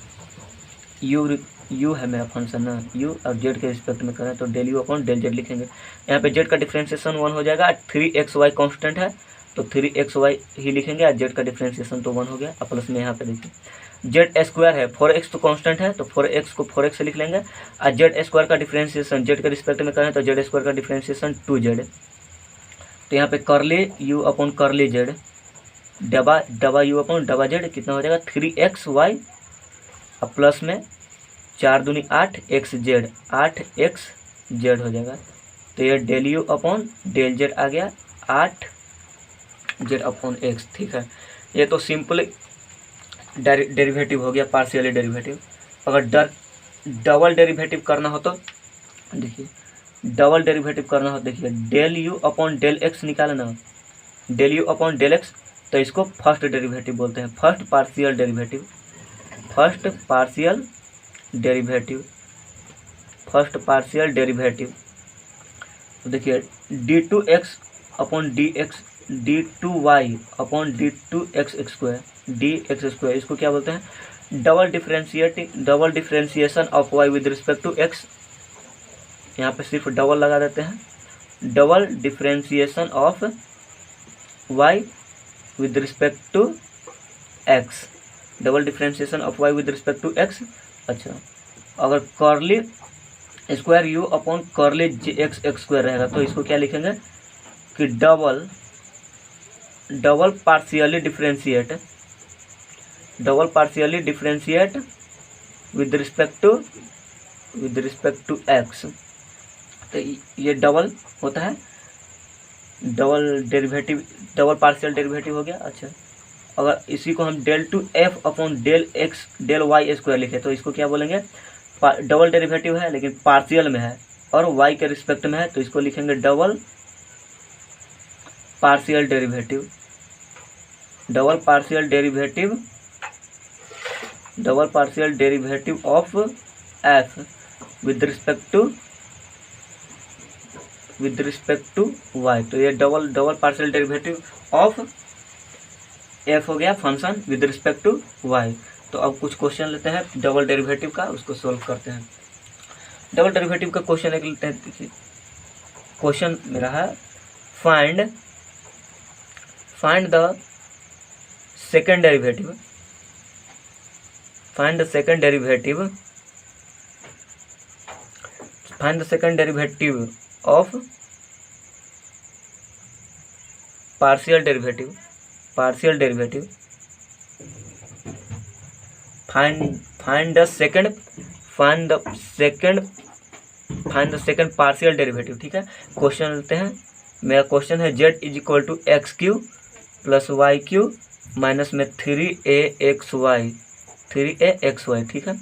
यू है मेरा फंक्शन ना, यू, और जेड के रिस्पेक्ट में करें तो del you upon del z लिखेंगे। यहाँ पे जेड का डिफ्रेंशिएशन 1 हो जाएगा, 3xy कांस्टेंट है तो 3xy ही लिखेंगे, और जेड का डिफ्रेंशिएशन तो 1 हो गया। और प्लस में यहाँ पे देखिए जेड स्क्वायर है, 4x तो कांस्टेंट है, तो 4x को 4x से लिख लेंगे, और जेड स्क्वायर का डिफ्रेंशिएशन जेड के रिस्पेक्ट में करें तो जेड स्क्वायर का डिफ्रेंशिएशन 2z। तो यहाँ पे करली यू अपॉन करली जेड, डबा यू अपॉन डबा जेड कितना हो जाएगा, 3xy, और प्लस में 4 दूनी 8 एक्स जेड, 8x जेड हो जाएगा। तो ये del you upon del z आ गया, 8z अपॉन एक्स। ठीक है, ये तो सिंपल डेरिवेटिव हो गया, पार्शियली डेरिवेटिव। अगर डबल डेरिवेटिव करना हो तो देखिए, डबल डेरिवेटिव करना हो, देखिए del you upon del x निकालना, del you upon del x, तो इसको फर्स्ट डेरिवेटिव बोलते हैं, first partial derivative, first partial derivative, first partial derivative. तो देखिए d2x upon d2y upon d2x square, dx square, इसको क्या बोलते हैं, double differentiation of y with respect to x। यहाँ पे सिर्फ डबल लगा देते हैं, double differentiation of y with respect to x, double differentiation of y with respect to x। अच्छा, अगर curly square u upon curly x square रहेगा तो इसको क्या लिखेंगे कि double partially differentiate with respect to x. तो ये डबल होता है, डबल पार्शियल डेरिवेटिव हो गया। अच्छा, अगर इसी को हम del two f upon del x del y square लिखे तो इसको क्या बोलेंगे, डबल डेरिवेटिव है लेकिन पार्शियल में है और वाई के रिस्पेक्ट में है, तो इसको लिखेंगे double partial derivative, double partial derivative of f with respect to y. तो ये double partial derivative of f हो गया function with respect to y. तो अब कुछ क्वेश्चन लेते हैं डबल डेरिवेटिव का, उसको सोल्व करते हैं। डबल डेरिवेटिव का क्वेश्चन एक लेते हैं। देखिए क्वेश्चन मेरा है find the second derivative, find the second derivative of partial derivative, find the second partial derivative. ठीक है, क्वेश्चन लेते हैं। मेरा क्वेश्चन है z is equal to x cube plus y cube minus में 3axy। ठीक है,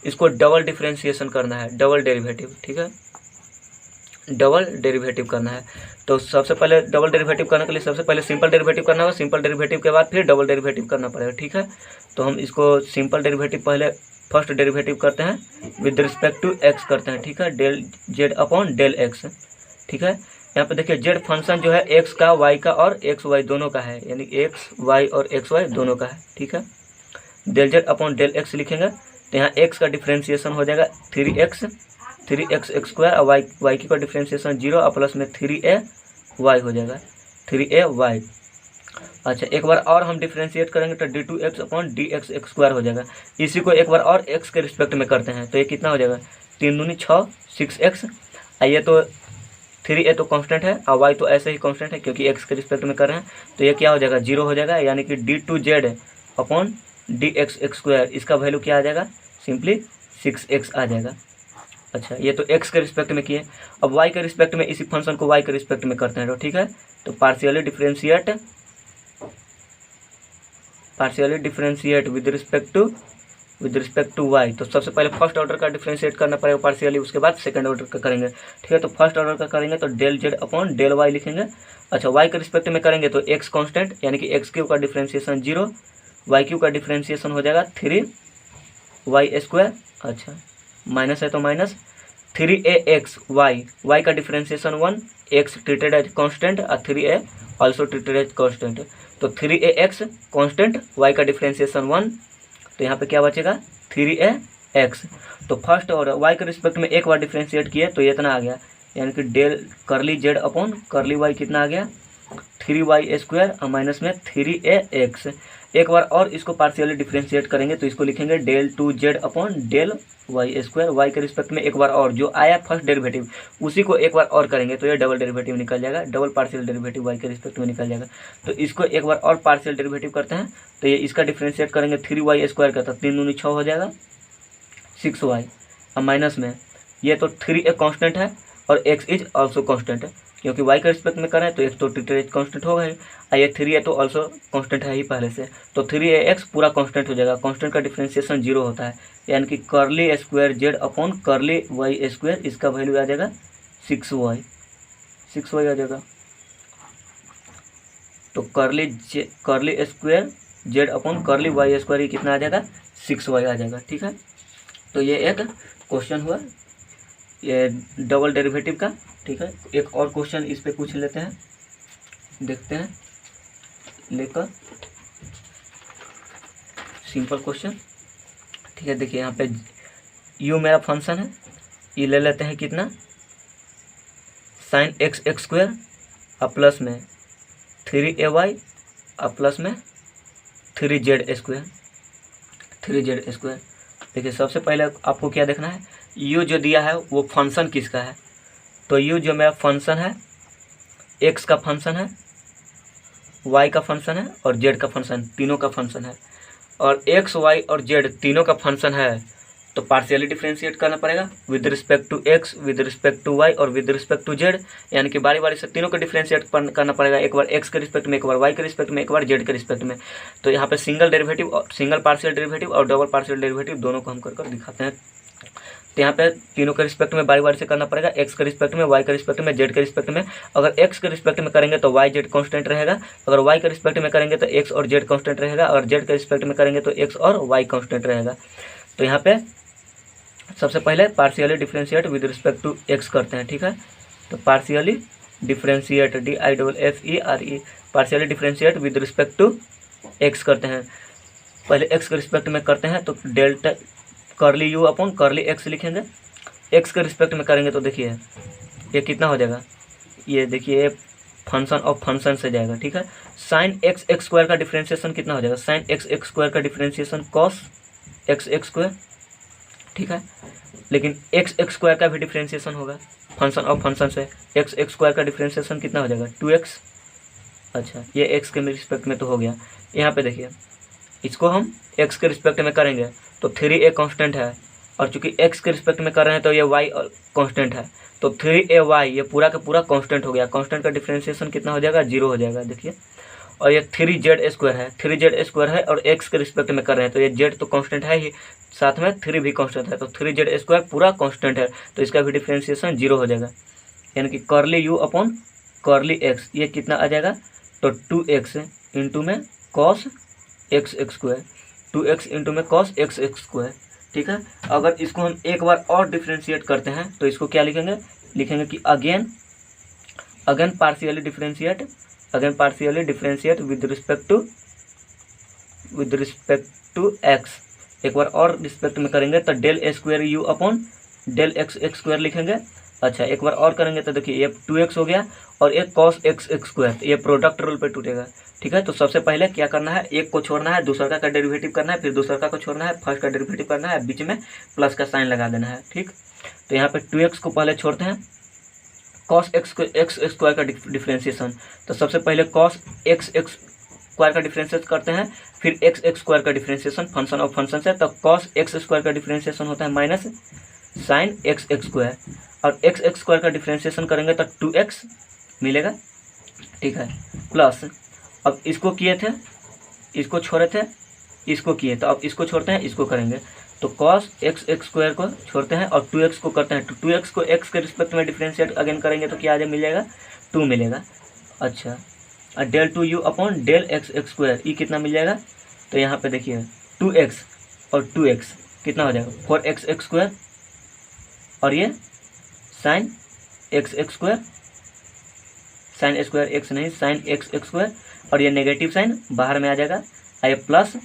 इसको डबल डिफ्रेंशिएशन करना है, डबल डेरिवेटिव। ठीक है, डबल डेरिवेटिव करना है। तो सबसे पहले डबल डेरिवेटिव करने के लिए सबसे पहले सिंपल डेरिवेटिव करना होगा, सिंपल डेरिवेटिव के बाद फिर डबल डेरिवेटिव करना पड़ेगा। ठीक है, तो हम इसको सिंपल डेरिवेटिव पहले फर्स्ट डेरिवेटिव करते हैं विद रिस्पेक्ट टू एक्स करते हैं। ठीक है, del Z upon del x. ठीक है, यहाँ पे देखिए जेड फंक्शन जो है एक्स का, वाई का और एक्स वाई दोनों का है, यानी एक्स वाई और एक्स वाई दोनों का है। ठीक है, del Z upon del x लिखेंगे तो यहाँ एक्स का डिफ्रेंशिएशन हो जाएगा 3x स्क्वायर और वाई की का डिफ्रेंशिएशन 0 और प्लस में 3ay हो जाएगा, 3ay। अच्छा, एक बार और हम डिफ्रेंशिएट करेंगे तो d2x अपॉन dx स्क्वायर हो जाएगा। इसी को एक बार और x के रिस्पेक्ट में करते हैं तो ये कितना हो जाएगा, 3 दूनी 6, 6x। ये तो 3a तो कांस्टेंट है और y तो ऐसे ही कांस्टेंट है क्योंकि x के रिस्पेक्ट में कर रहे हैं, तो ये क्या हो जाएगा, 0 हो जाएगा, यानी कि d2z अपॉन dx स्क्वायर, इसका वैल्यू क्या आ जाएगा, सिंपली 6x आ जाएगा। अच्छा, ये तो x के रिस्पेक्ट में किए, अब y के रिस्पेक्ट में इसी फंक्शन को y के रिस्पेक्ट में करते हैं तो ठीक है। तो partially differentiate with respect to y। तो सबसे पहले फर्स्ट ऑर्डर का डिफरेंशिएट करना पड़ेगा पार्शियली, उसके बाद सेकंड ऑर्डर का करेंगे, ठीक है। तो फर्स्ट ऑर्डर का करेंगे तो del z upon del y लिखेंगे। अच्छा, y के रिस्पेक्ट में करेंगे तो x कांस्टेंट यानी कि x क्यूब का डिफरेंशिएशन 0, y क्यूब का डिफरेंशिएशन हो जाएगा 3y²। अच्छा, माइनस है तो माइनस 3ax y का differentiation 1, x treated as constant और 3a also treated as constant. तो 3ax कांस्टेंट, y का डिफरेंशिएशन 1, तो यहाँ पे क्या बचेगा 3ax। तो फर्स्ट और y के रिस्पेक्ट में एक बार डिफरेंशिएट किए तो ये इतना आ गया, यानी कि डेल करली z अपॉन करली y कितना आ गया 3y² और माइनस में 3ax। एक बार और इसको पार्शियली डिफरेंशिएट करेंगे तो इसको लिखेंगे del 2z upon del y²। y के रिस्पेक्ट में एक बार और जो आया फर्स्ट डेरिवेटिव उसी को एक बार और करेंगे तो ये डबल डेरिवेटिव निकल जाएगा, डबल पार्शियल डेरिवेटिव y के रिस्पेक्ट में निकल जाएगा। तो इसको एक बार और पार्शियल डेरिवेटिव करते हैं तो ये इसका डिफरेंशिएट करेंगे 3y² का, तो 3 दूनी 6 हो जाएगा 6y और माइनस में ये तो 3a कांस्टेंट है और x इज ऑल्सो कांस्टेंट है, क्योंकि y के रिस्पेक्ट में करें तो x तो ट्रीटेड कांस्टेंट होगा ही, और ये 3a तो ऑल्सो कांस्टेंट है ही पहले से, तो 3ax पूरा कांस्टेंट हो जाएगा। कांस्टेंट का डिफरेंशिएशन 0 होता है, यानी कि करली स्क्वायर z अपॉन करली y², इसका वैल्यू आ जाएगा 6y आ जाएगा। तो करली स्क्वायर z अपॉन करली y² ये कितना आ जाएगा 6y आ जाएगा, ठीक है। तो ये एक क्वेश्चन हुआ ये डबल डेरिवेटिव का, ठीक है। एक और क्वेश्चन इस पे पूछ लेते हैं, देखते हैं लेकर सिंपल क्वेश्चन, ठीक है। देखिए यहाँ पे u मेरा फंक्शन है, ये ले लेते हैं कितना sin x² और प्लस में 3ay और प्लस में 3z²। देखिए सबसे पहले आपको क्या देखना है, u जो दिया है वो फंक्शन किसका है। तो u जो मेरा फंक्शन है x का फंक्शन है, y का फंक्शन है और z का फंक्शन, तीनों का फंक्शन है। और x y और z तीनों का फंक्शन है तो पार्शियली डिफरेंशिएट करना पड़ेगा with respect to x, with respect to y और विद रिस्पेक्ट टू z, यानी कि बारी बारी से तीनों को डिफरेंशिएट करना पड़ेगा, एक बार x के रिस्पेक्ट में, एक बार y के रिस्पेक्ट में, एक बार z के रिस्पेक्ट में। तो यहाँ पे single derivative, single partial derivative और डबल पार्शियल डेरिवेटिव दोनों को हम कर दिखाते हैं। तो यहाँ पे तीनों के रिस्पेक्ट में बारी बारी से करना पड़ेगा, x के रिस्पेक्ट में, y के रिस्पेक्ट में, z के रिस्पेक्ट में। अगर x के रिस्पेक्ट में करेंगे तो y z कांस्टेंट रहेगा, अगर y के रिस्पेक्ट में करेंगे तो x और z कांस्टेंट रहेगा, और z के रिस्पेक्ट में करेंगे तो x और y कांस्टेंट रहेगा। तो यहाँ पे सबसे पहले partially differentiate with respect to x करते हैं, ठीक है। तो partially differentiate DIFFERE partially differentiate with respect to x करते हैं। पहले x के रिस्पेक्ट में करते हैं तो डेल्टा करली u अपॉन करली x लिखेंगे। x के रिस्पेक्ट में करेंगे तो देखिए ये कितना हो जाएगा, ये देखिए फंक्शन ऑफ फंक्शन से जाएगा, ठीक है। साइन x² का डिफरेंशिएशन कितना हो जाएगा, साइन x² का डिफरेंशिएशन cos x², ठीक है। लेकिन x² का भी डिफरेंशिएशन होगा फंक्शन ऑफ फंक्शन से, x² का डिफरेंशिएशन कितना हो जाएगा 2x। अच्छा, ये x के रिस्पेक्ट में तो हो गया। यहाँ पे देखिए इसको हम x के रिस्पेक्ट में करेंगे तो 3a कांस्टेंट है, और चूंकि x के रिस्पेक्ट में कर रहे हैं तो ये y कांस्टेंट है, तो 3ay ये पूरा का पूरा कांस्टेंट हो गया। कांस्टेंट का डिफरेंशिएशन कितना हो जाएगा 0 हो जाएगा, देखिए। और ये 3z² है, 3z² है और x के रिस्पेक्ट में कर रहे हैं तो ये z तो कांस्टेंट है ही, साथ में 3 भी कांस्टेंट है, तो 3z² पूरा कांस्टेंट है, तो इसका भी डिफरेंशिएशन 0 हो जाएगा। यानी कि करली u अपॉन करली x ये कितना आ जाएगा, तो 2x इंटू में cos x², 2x इंटू में cos x², ठीक है। अगर इसको हम एक बार और डिफरेंशिएट करते हैं तो इसको क्या लिखेंगे कि again partially differentiate with respect to x। एक बार और रिस्पेक्ट में करेंगे तो del a² u upon del x² लिखेंगे। अच्छा, एक बार और करेंगे तो देखिए ये 2x हो गया और एक cos x², ये प्रोडक्ट रूल पे टूटेगा, ठीक है। तो सबसे पहले क्या करना है, एक को छोड़ना है, दूसरा का डेरिवेटिव करना है, फिर दूसरा को छोड़ना है, फर्स्ट का डेरिवेटिव करना है, बीच में प्लस का साइन लगा देना है, ठीक। तो यहाँ पे 2x को पहले छोड़ते हैं, cos x² का डिफरेंशिएशन, तो सबसे पहले cos x² का डिफरेंशिएट करते हैं, फिर x² का डिफरेंशिएशन फंक्शन ऑफ फंक्शन से, तो cos x² का डिफरेंशिएशन होता है साइन एक्स एक्स स्क्वायर, और एक्स एक्स स्क्वायर का डिफ्रेंशिएशन करेंगे तो 2x मिलेगा, ठीक है, प्लस अब इसको किए थे, इसको छोड़े थे, इसको किए, तो अब इसको छोड़ते हैं, इसको करेंगे, तो कॉस एक्स एक्स स्क्वायर को छोड़ते हैं और 2x को करते हैं, तो 2x को x के रिस्पेक्ट में डिफ्रेंशिएट अगेन करेंगे तो क्या आ मिलेगा 2 मिलेगा। अच्छा, और del 2u upon del x x square, ये कितना मिल जाएगा, तो यहाँ पे देखिए 2x और 2x कितना हो जाएगा 4x एक्स स्क्वायर, और ये sine x x square, sine square x नहीं, साइन एक्स एक्स स्क्वायर, और ये नेगेटिव साइन बाहर में आ जाएगा, i plus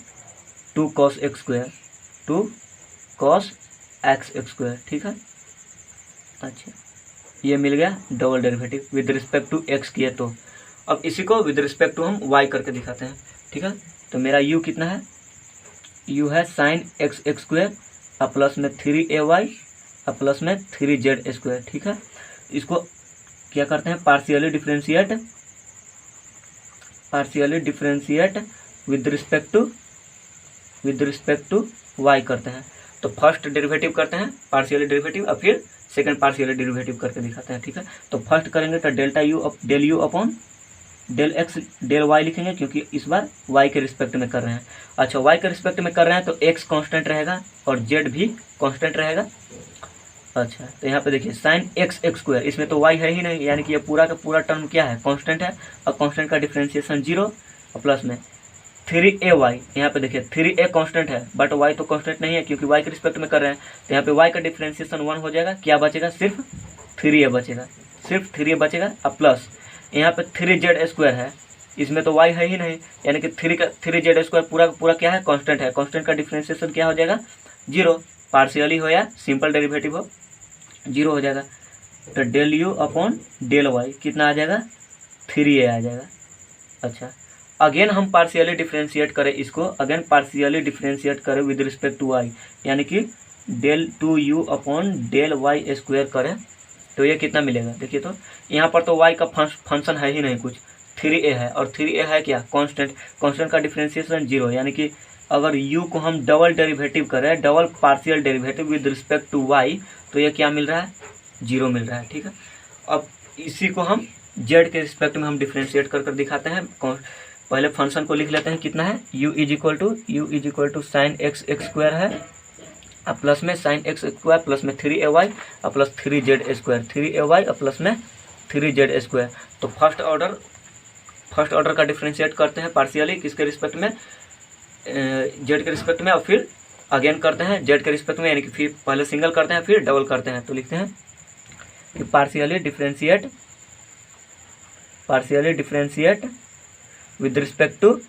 2 cos x square, 2 cos x x square, ठीक है। अच्छा, ये मिल गया double derivative with respect to x किए तो। अब इसी को विद रिस्पेक्ट टू हम वाई करके दिखाते हैं, ठीक है। तो मेरा u कितना है, u है साइन एक्स एक्स स्क्वायर और प्लस में 3ay और प्लस में 3z स्क्वायर, ठीक है। इसको क्या करते हैं, partially differentiate with respect to y करते हैं। तो फर्स्ट डेरिवेटिव करते हैं पार्शियली डेरिवेटिव और फिर सेकंड पार्शियली डेरिवेटिव करके दिखाते हैं, ठीक है। तो फर्स्ट करेंगे तो del you upon del x del y लिखेंगे, क्योंकि इस बार y के रिस्पेक्ट में कर रहे हैं। अच्छा, y के रिस्पेक्ट में कर रहे हैं तो x कांस्टेंट रहेगा और z भी कांस्टेंट रहेगा। अच्छा, तो यहाँ पे देखिए साइन एक्स एक्स स्क्वायर, इसमें तो y है ही नहीं, यानी कि ये पूरा का पूरा टर्म क्या है, कांस्टेंट है, और कांस्टेंट का डिफरेंशिएशन 0 और प्लस में 3ay, यहाँ पे देखिए 3a कांस्टेंट है बट y तो कांस्टेंट नहीं है क्योंकि y के रिस्पेक्ट में कर रहे हैं, तो यहाँ पे y का डिफरेंशिएशन 1 हो जाएगा, क्या बचेगा, सिर्फ 3a बचेगा, सिर्फ 3a बचेगा, और प्लस यहाँ पे 3z स्क्वायर है, इसमें तो y है ही नहीं, यानी कि 3z स्क्वायर पूरा का पूरा क्या है, कांस्टेंट है, कांस्टेंट का डिफरेंशिएशन क्या हो जाएगा 0, पार्शियली हो या सिंपल डेरिवेटिव हो 0 हो जाएगा। तो del you upon del Y कितना आ जाएगा 3a आ जाएगा। अच्छा, अगेन हम पार्शियली डिफरेंशिएट करें इसको, अगेन पार्शियली डिफरेंशिएट करें विद रिस्पेक्ट टू वाई, यानी कि del 2u upon del y square करें तो ये कितना मिलेगा, देखिए तो यहाँ पर तो y का फंक्शन है ही नहीं कुछ, 3a है, और 3a है क्या, कांस्टेंट, कांस्टेंट का डिफरेंशिएशन 0, यानी कि अगर u को हम डबल डेरिवेटिव करें, double partial derivative with respect to y, तो ये क्या मिल रहा है 0 मिल रहा है, ठीक है। अब इसी को हम z के रिस्पेक्ट में हम डिफरेंशिएट कर दिखाते हैं। पहले फंक्शन को लिख लेते हैं, कितना है u is equal to sine x x square है और प्लस में साइन एक्स स्क्वायर प्लस में 3ay और प्लस 3z स्क्वायर, 3ay और प्लस में 3z स्क्वायर। तो फर्स्ट ऑर्डर का डिफरेंशिएट करते हैं पार्शियली किसके रिस्पेक्ट में, z के रिस्पेक्ट में, और फिर अगेन करते हैं z के रिस्पेक्ट में, यानी कि फिर पहले सिंगल करते हैं फिर डबल करते हैं। तो लिखते हैं कि partially differentiate with respect to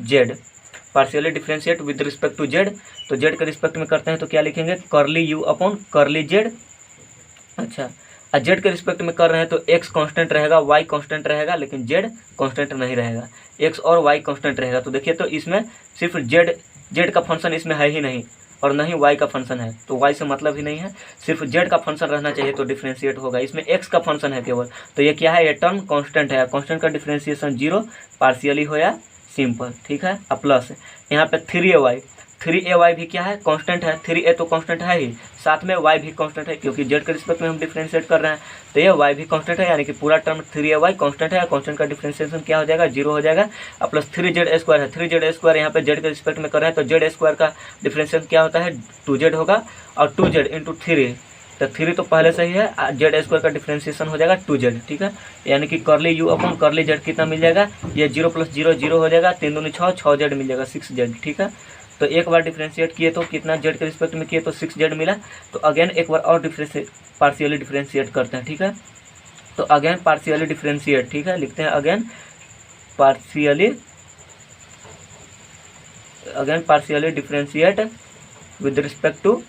z, partially differentiate with respect to z, तो z के रिस्पेक्ट में करते हैं तो क्या लिखेंगे curly u upon curly z। अच्छा, और z के रिस्पेक्ट में कर रहे हैं तो x कांस्टेंट रहेगा, y कांस्टेंट रहेगा, लेकिन z कांस्टेंट नहीं रहेगा, x और y कांस्टेंट रहेगा। तो देखिए तो इसमें सिर्फ z का फंक्शन इसमें है ही नहीं और न ही y का फंक्शन है, तो y से मतलब ही नहीं है, सिर्फ z का फंक्शन रहना चाहिए तो डिफरेंशिएट होगा। इसमें x का फंक्शन है केवल, तो ये क्या है, ये टर्म कांस्टेंट है, कांस्टेंट का डिफरेंशिएशन 0, पार्शियली हो या सिंपल, ठीक है। और प्लस यहाँ पे 3ay भी क्या है, कांस्टेंट है, 3a तो कांस्टेंट है ही, साथ में y भी कांस्टेंट है क्योंकि z के रिस्पेक्ट में हम डिफरेंशिएट कर रहे हैं, तो ये y भी कांस्टेंट है, यानी कि पूरा टर्म 3ay कांस्टेंट है, कांस्टेंट का डिफरेंशिएशन क्या हो जाएगा 0 हो जाएगा, और प्लस 3z स्क्वायर है, 3z स्क्वायर यहाँ पे z के रिस्पेक्ट में कर रहे हैं तो z स्क्वायर का डिफरेंशिएशन क्या होता है 2z होगा, और 2z इंटू 3, तो 3 तो पहले से ही है, z स्क्वायर का डिफरेंशिएशन हो जाएगा 2z, ठीक है। यानी कि curly u upon curly z कितना मिल जाएगा, ये 0 प्लस 0 0 हो जाएगा, 3 दूनी 6, 6z मिल जाएगा 6z, ठीक है। तो एक बार डिफरेंशिएट किए तो कितना z के रिस्पेक्ट में किए तो 6z मिला, तो अगेन एक बार और पार्शियली डिफरेंशिएट करते हैं, ठीक है। तो अगेन पार्शियली डिफरेंशिएट, ठीक है, लिखते हैं again partially differentiate with respect to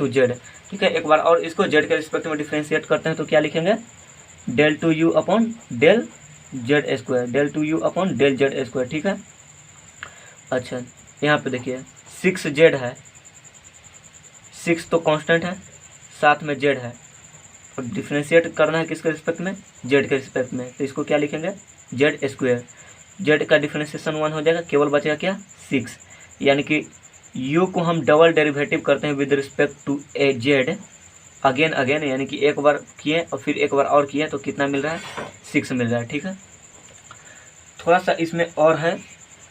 z, ठीक है। एक बार और इसको z के रिस्पेक्ट में डिफरेंशिएट करते हैं तो क्या लिखेंगे del 2u upon del z square, ठीक है। अच्छा, यहाँ पे देखिए 6z है, 6 तो कांस्टेंट है, साथ में z है, और डिफरेंशिएट करना है किसके रिस्पेक्ट में, z के रिस्पेक्ट में, तो इसको क्या लिखेंगे z स्क्वायर, z का डिफरेंशिएशन 1 हो जाएगा, केवल बचेगा क्या 6, यानी कि यू को हम डबल डेरिवेटिव करते हैं with respect to a z again again, यानी कि एक बार किए और फिर एक बार और किए तो कितना मिल रहा है, 6 मिल रहा है। ठीक है, थोड़ा सा इसमें और है,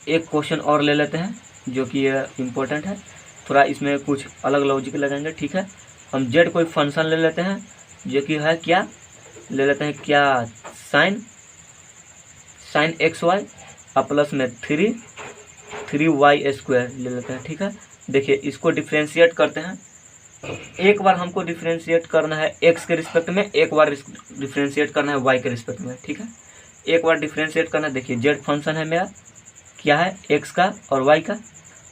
एक क्वेश्चन और ले लेते हैं जो कि इम्पोर्टेंट है, थोड़ा इसमें कुछ अलग लॉजिक लगाएंगे। ठीक है, हम जेड कोई फंक्शन ले लेते हैं जो कि है क्या, ले लेते हैं क्या, साइन एक्स वाई और प्लस में 3y² ले लेते हैं। ठीक है, देखिए इसको डिफ्रेंशिएट करते हैं। एक बार हमको डिफ्रेंशिएट करना है x के रिस्पेक्ट में, एक बार डिफ्रेंशिएट करना है y के रिस्पेक्ट में। ठीक है, एक बार डिफ्रेंशिएट करना है, देखिए z फंक्शन है मेरा क्या है, x का और y का,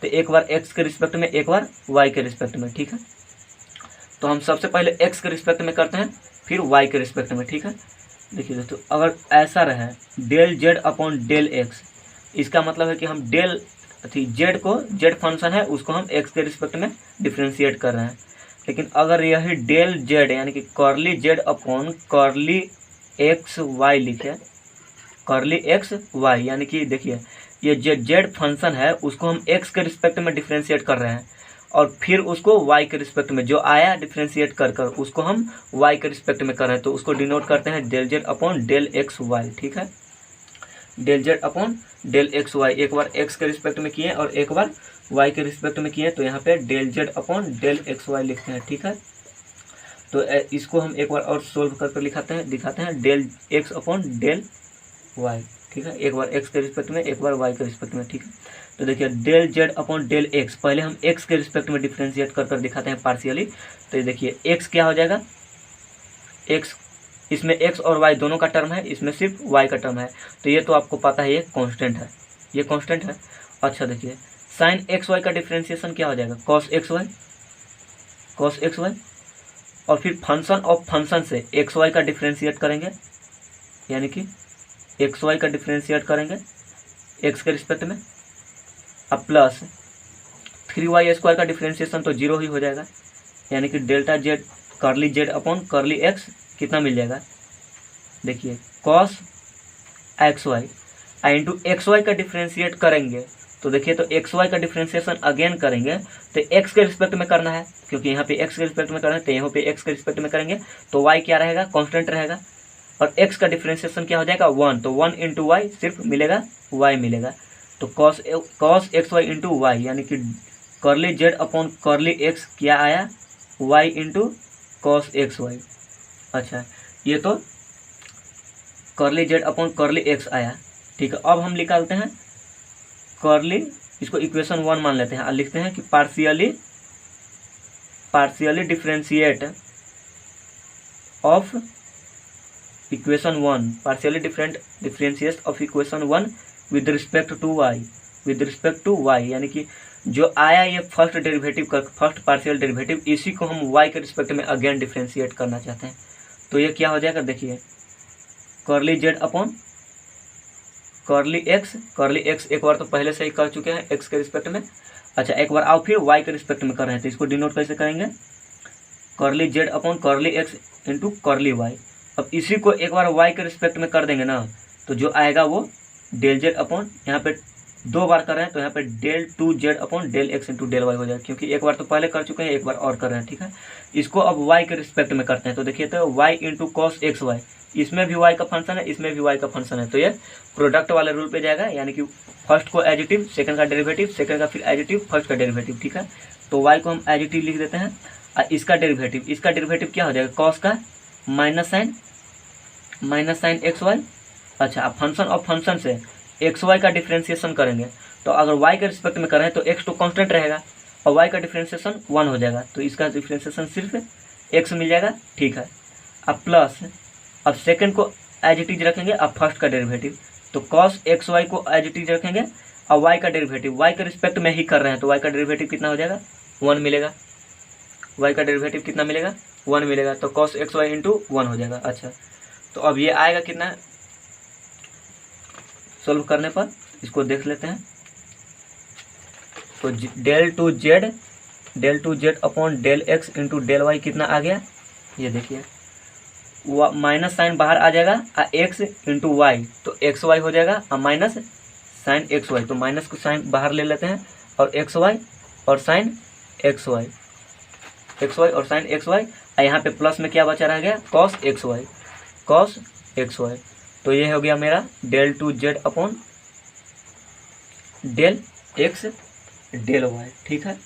तो एक बार x के रिस्पेक्ट में, एक बार y के रिस्पेक्ट में। ठीक है, तो हम सबसे पहले x के रिस्पेक्ट में करते हैं, फिर y के रिस्पेक्ट में। ठीक है, देखिए दोस्तों, अगर ऐसा रहे del Z upon del x, इसका मतलब है कि हम डेल जेड को, जेड फंक्शन है उसको हम x के रिस्पेक्ट में डिफ्रेंशिएट कर रहे हैं। लेकिन अगर यही डेल जेड यानी कि curly Z upon curly x y लिखे, कर्ली एक्स वाई, यानी कि देखिए ये जेड फंक्शन है उसको हम x के रिस्पेक्ट में डिफ्रेंशिएट कर रहे हैं और फिर उसको y के रिस्पेक्ट में जो आया डिफ्रेंशिएट कर कर उसको हम y के रिस्पेक्ट में कर रहे हैं, तो उसको डिनोट करते हैं del Z upon del x y. ठीक है, del Z upon del x y, एक बार x के रिस्पेक्ट में किए और एक बार y के रिस्पेक्ट में किए, तो यहाँ पे del Z upon del x y लिखते हैं। ठीक है, तो इसको हम एक बार और सोल्व करके दिखाते हैं del x upon del Y. ठीक है, एक बार x के रिस्पेक्ट में, एक बार y के रिस्पेक्ट में। ठीक है, तो देखिए del Z upon del x, पहले हम x के रिस्पेक्ट में डिफ्रेंशिएट कर दिखाते हैं पार्शियली। तो देखिए x क्या हो जाएगा, x, इसमें x और y दोनों का टर्म है, इसमें सिर्फ y का टर्म है, तो ये तो आपको पता है ये कांस्टेंट है, ये कांस्टेंट है। अच्छा देखिए साइन एक्स वाई का डिफ्रेंशिएशन क्या हो जाएगा, cos x Y, cos x Y, और फिर फंक्शन ऑफ फंक्शन से एक्स वाई का डिफ्रेंशिएट करेंगे, यानी कि एक्स वाई का डिफ्रेंशिएट करेंगे एक्स के रिस्पेक्ट में, अब प्लस 3y² का डिफ्रेंशिएशन तो 0 ही हो जाएगा, यानी कि delta z curly Z upon curly x कितना मिल जाएगा, देखिए cos x y into x Y का डिफ्रेंशिएट करेंगे, तो देखिए तो एक्स वाई का डिफ्रेंशिएशन अगेन करेंगे तो एक्स के रिस्पेक्ट में करना है, क्योंकि यहाँ पे एक्स के रिस्पेक्ट में करना है, तो यहाँ पे एक्स के रिस्पेक्ट में करेंगे तो वाई क्या रहेगा, कांस्टेंट रहेगा, और एक्स का डिफ्रेंशिएशन क्या हो जाएगा 1, तो 1 इंटू वाई सिर्फ मिलेगा वाई मिलेगा, तो cos x y into y, यानी कि curly Z upon curly x क्या आया, y into cos x Y. अच्छा ये तो curly Z upon curly x आया। ठीक है, अब हम निकालते हैं कर्ली, इसको इक्वेशन 1 मान लेते हैं और लिखते हैं कि partially differentiate of equation 1, partially differentiate of equation 1 with respect to y, यानी कि जो आया ये फर्स्ट डेरिवेटिव का फर्स्ट पार्शियल डेरिवेटिव, इसी को हम वाई के रिस्पेक्ट में अगेन डिफरेंशिएट करना चाहते हैं, तो ये क्या हो जाएगा, देखिए curly Z upon curly x एक बार तो पहले से ही कर चुके हैं एक्स के रिस्पेक्ट में। अच्छा एक बार आओ फिर वाई के रिस्पेक्ट में कर रहे हैं, तो इसको डिनोट कैसे करेंगे, curly Z upon curly X into curly Y. अब इसी को एक बार वाई के रिस्पेक्ट में कर देंगे ना, तो जो आएगा वो डेल जेड अपॉन, यहाँ पे 2 बार कर रहे हैं तो यहाँ पे del 2 Z upon del X into del Y हो जाएगा, क्योंकि एक बार तो पहले कर चुके हैं, एक बार और कर रहे हैं। ठीक है, इसको अब वाई के रिस्पेक्ट में करते हैं, तो देखिए तो Y into cos x Y, इसमें भी वाई का फंक्शन है, इसमें भी वाई का फंक्शन है, तो ये प्रोडक्ट वाले रूल पे जाएगा, यानी कि फर्स्ट को एडिटिव, सेकंड का डेरिवेटिव, सेकंड का फिर एडिटिव, फर्स्ट का डेरिवेटिव। ठीक है, तो वाई को हम एडिटिव लिख देते हैं और इसका डेरिवेटिव क्या हो जाएगा, कॉस का माइनस साइन एक्स वाई। अच्छा अब फंक्शन ऑफ फंक्शन से एक्स वाई का डिफ्रेंशिएशन करेंगे, तो अगर वाई के रिस्पेक्ट में करें तो एक्स तो कांस्टेंट रहेगा और वाई का डिफ्रेंशिएशन 1 हो जाएगा, तो इसका डिफ्रेंशिएशन सिर्फ एक्स मिल जाएगा। ठीक है, अब प्लस, अब सेकंड को एज इट इज रखेंगे, अब फर्स्ट का डेरिवेटिव, तो कॉस एक्स वाई को एज इट इज रखेंगे और वाई का डेरिवेटिव वाई के रिस्पेक्ट में ही कर रहे हैं, तो वाई का डेरिवेटिव कितना हो जाएगा 1 मिलेगा, वाई का डेरिवेटिव कितना मिलेगा 1 मिलेगा, तो कॉस एक्स वाई इंटू 1 हो जाएगा। अच्छा तो अब ये आएगा कितना सोल्व करने पर, इसको देख लेते हैं, तो del two Z upon del X into del Y कितना आ गया, ये देखिए माइनस साइन बाहर आ जाएगा और एक्स इंटू वाई, तो एक्स वाई हो जाएगा और माइनस साइन एक्स वाई, तो माइनस को साइन बाहर ले लेते हैं और एक्स वाई और sine x Y, X Y और साइन एक्स वाई। यहाँ पे प्लस में क्या बचा रह गया, cos x Y, cos x Y. तो ये हो गया मेरा del two Z upon del x del Y, ठीक है।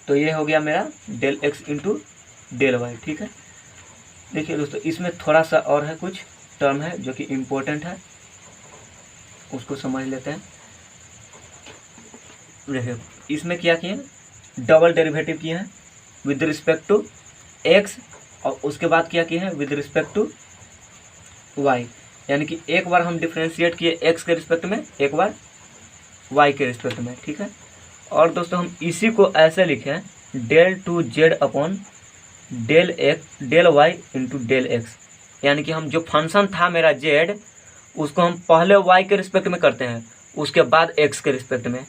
तो ये हो गया मेरा del X into del Y, ठीक है। देखिए दोस्तों, इसमें थोड़ा सा और है, कुछ टर्म है जो कि इम्पोर्टेंट है, उसको समझ लेते हैं। देखिए इसमें क्या किए, डबल डेरिवेटिव किए हैं विद रिस्पेक्ट टू एक्स, और उसके बाद क्या किए हैं विद रिस्पेक्ट टू वाई। यानी कि एक बार हम डिफ्रेंशिएट किए एक्स के रिस्पेक्ट में, एक बार वाई के रिस्पेक्ट में, ठीक है। और दोस्तों हम इसी को ऐसे लिखे हैं, del two Z upon del x del Y into del X. यानी कि हम जो फंक्शन था मेरा जेड, उसको हम पहले वाई के रिस्पेक्ट में करते हैं, उसके बाद एक्स के रिस्पेक्ट में,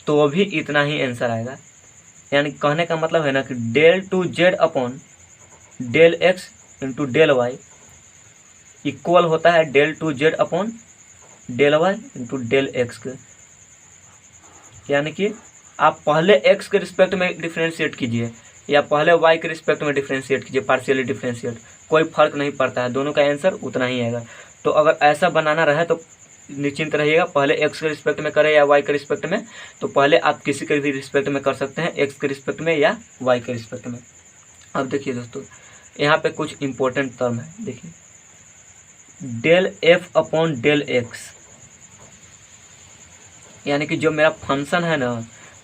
तो भी इतना ही आंसर आएगा। यानी कहने का मतलब है ना कि del two Z upon del X into del Y equal होता है del two Z upon del Y into del X के। यानी कि आप पहले एक्स के रिस्पेक्ट में डिफ्रेंशिएट कीजिए या पहले वाई के रिस्पेक्ट में डिफ्रेंशिएट कीजिए, पार्शियली डिफ्रेंशिएट, कोई फर्क नहीं पड़ता है, दोनों का आंसर उतना ही आएगा। तो अगर ऐसा बनाना रहे तो निश्चिंत रहिएगा, पहले एक्स के रिस्पेक्ट में करें या वाई के रिस्पेक्ट में, तो पहले आप किसी के भी रिस्पेक्ट में कर सकते हैं, एक्स के रिस्पेक्ट में या वाई के रिस्पेक्ट में। अब देखिए दोस्तों, यहाँ पे कुछ इंपॉर्टेंट टर्म है। देखिए del F upon del X, यानी कि जो मेरा फंक्शन है ना,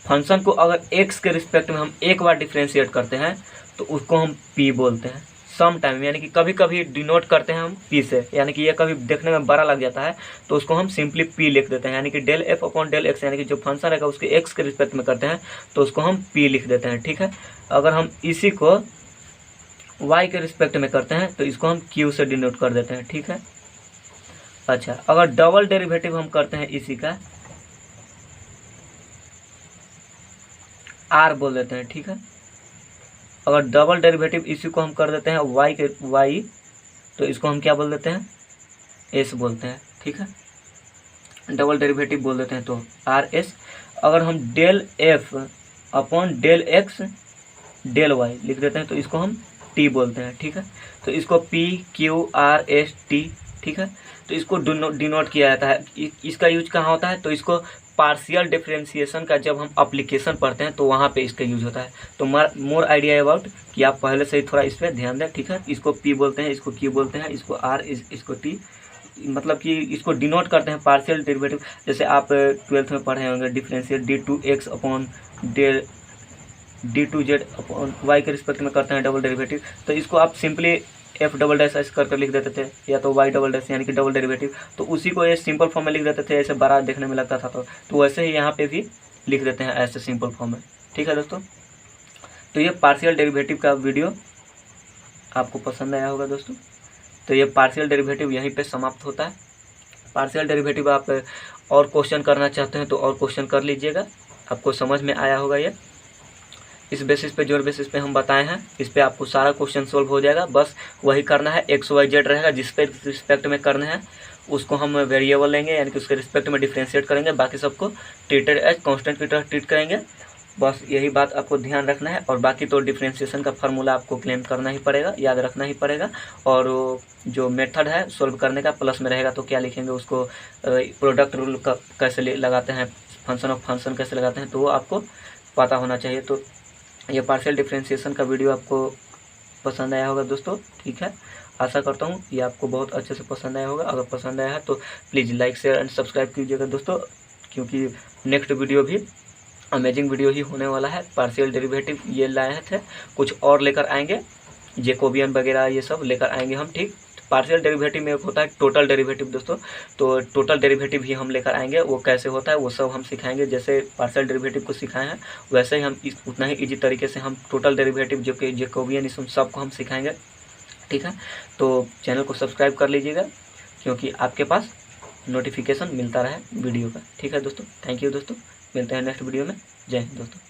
फंक्शन को अगर एक्स के रिस्पेक्ट में हम एक बार डिफ्रेंशिएट करते हैं तो उसको हम पी बोलते हैं सम टाइम। यानी कि कभी कभी डिनोट करते हैं हम पी से, यानी कि ये कभी देखने में बड़ा लग जाता है तो उसको हम सिंपली पी लिख देते हैं। यानी कि del F upon del X, यानी कि जो फंक्शन रहेगा उसके एक्स के रिस्पेक्ट में करते हैं तो उसको हम पी लिख देते हैं, ठीक है। अगर हम इसी को वाई के रिस्पेक्ट में करते हैं तो इसको हम क्यू से डिनोट कर देते हैं, ठीक है। अच्छा, अगर डबल डेरिवेटिव हम करते हैं इसी का, आर बोल देते हैं, ठीक है। अगर डबल डेरिवेटिव इसी को हम कर देते हैं वाई, तो इसको हम क्या बोल देते हैं, एस बोलते हैं, ठीक है। डबल डेरिवेटिव बोल देते हैं तो आर एस। अगर हम del F upon del x del Y लिख देते हैं तो इसको हम टी बोलते हैं, ठीक है। तो इसको P Q R S T, ठीक है। तो इसको डिनोट किया जाता है। इसका यूज कहाँ होता है, तो इसको पार्शियल डिफरेंशिएशन का जब हम एप्लीकेशन पढ़ते हैं तो वहाँ पे इसका यूज होता है। तो मोर आइडिया अबाउट कि आप पहले से ही थोड़ा इस पर ध्यान दें, ठीक है। इसको पी बोलते हैं, इसको क्यू बोलते हैं, इसको आर, इसको टी, मतलब कि इसको डिनोट करते हैं पार्शियल डेरिवेटिव। जैसे आप 12th में पढ़े होंगे, differentiate D two X upon D two Z upon Y के रिस्पेक्ट में करते हैं डबल डेरिवेटिव, तो इसको आप सिंपली एफ डबल डैश ऐसे करके लिख देते थे, या तो वाई डबल डैश यानी कि डबल डेरिवेटिव, तो उसी को ये सिंपल फॉर्म में लिख देते थे, ऐसे बड़ा देखने में लगता था। तो वैसे ही यहाँ पे भी लिख देते हैं ऐसे सिंपल फॉर्म में, ठीक है दोस्तों। तो ये पार्शियल डेरिवेटिव का वीडियो आपको पसंद आया होगा दोस्तों। तो ये पार्शियल डेरिवेटिव यहीं पे समाप्त होता है। पार्शियल डेरिवेटिव आप और क्वेश्चन करना चाहते हैं तो और क्वेश्चन कर लीजिएगा, आपको समझ में आया होगा। ये इस बेसिस पे, जो बेसिस पे हम बताए हैं, इस पे आपको सारा क्वेश्चन सोल्व हो जाएगा। बस वही करना है, एक्स वाई जेड रहेगा, जिस पे रिस्पेक्ट में करना है उसको हम वेरिएबल लेंगे, यानी कि उसके रिस्पेक्ट में डिफ्रेंशिएट करेंगे, बाकी सबको ट्रीटेड एज कांस्टेंट की तरह ट्रीट करेंगे। बस यही बात आपको ध्यान रखना है। और बाकी तो डिफ्रेंशिएशन का फार्मूला आपको क्लेम करना ही पड़ेगा, याद रखना ही पड़ेगा। और जो मेथड है सोल्व करने का प्लस में रहेगा तो क्या लिखेंगे, उसको प्रोडक्ट रूल का कैसे लगाते हैं, फंक्शन ऑफ फंक्शन कैसे लगाते हैं, तो वो आपको पता होना चाहिए। तो ये पार्शियल डिफरेंशिएशन का वीडियो आपको पसंद आया होगा दोस्तों, ठीक है। आशा करता हूँ ये आपको बहुत अच्छे से पसंद आया होगा। अगर पसंद आया है तो please like share and subscribe कीजिएगा दोस्तों, क्योंकि नेक्स्ट वीडियो भी अमेजिंग वीडियो ही होने वाला है। पार्शियल डेरिवेटिव ये लाए थे, कुछ और लेकर आएंगे, जैकोबियन वगैरह ये सब लेकर आएंगे हम, ठीक। पार्शियल डेरिवेटिव में एक होता है टोटल डेरिवेटिव दोस्तों, तो टोटल डेरिवेटिव ही हम लेकर आएंगे। वो कैसे होता है वो सब हम सिखाएंगे। जैसे पार्शियल डेरिवेटिव को सिखाए हैं वैसे ही हम उतना ही इजी तरीके से हम टोटल डेरिवेटिव जो कि जैकोबियन इस सबको हम सिखाएंगे, ठीक है। तो चैनल को सब्सक्राइब कर लीजिएगा, क्योंकि आपके पास नोटिफिकेशन मिलता रहे वीडियो का, ठीक है दोस्तों। थैंक यू दोस्तों, मिलते हैं नेक्स्ट वीडियो में। जय हिंद दोस्तों।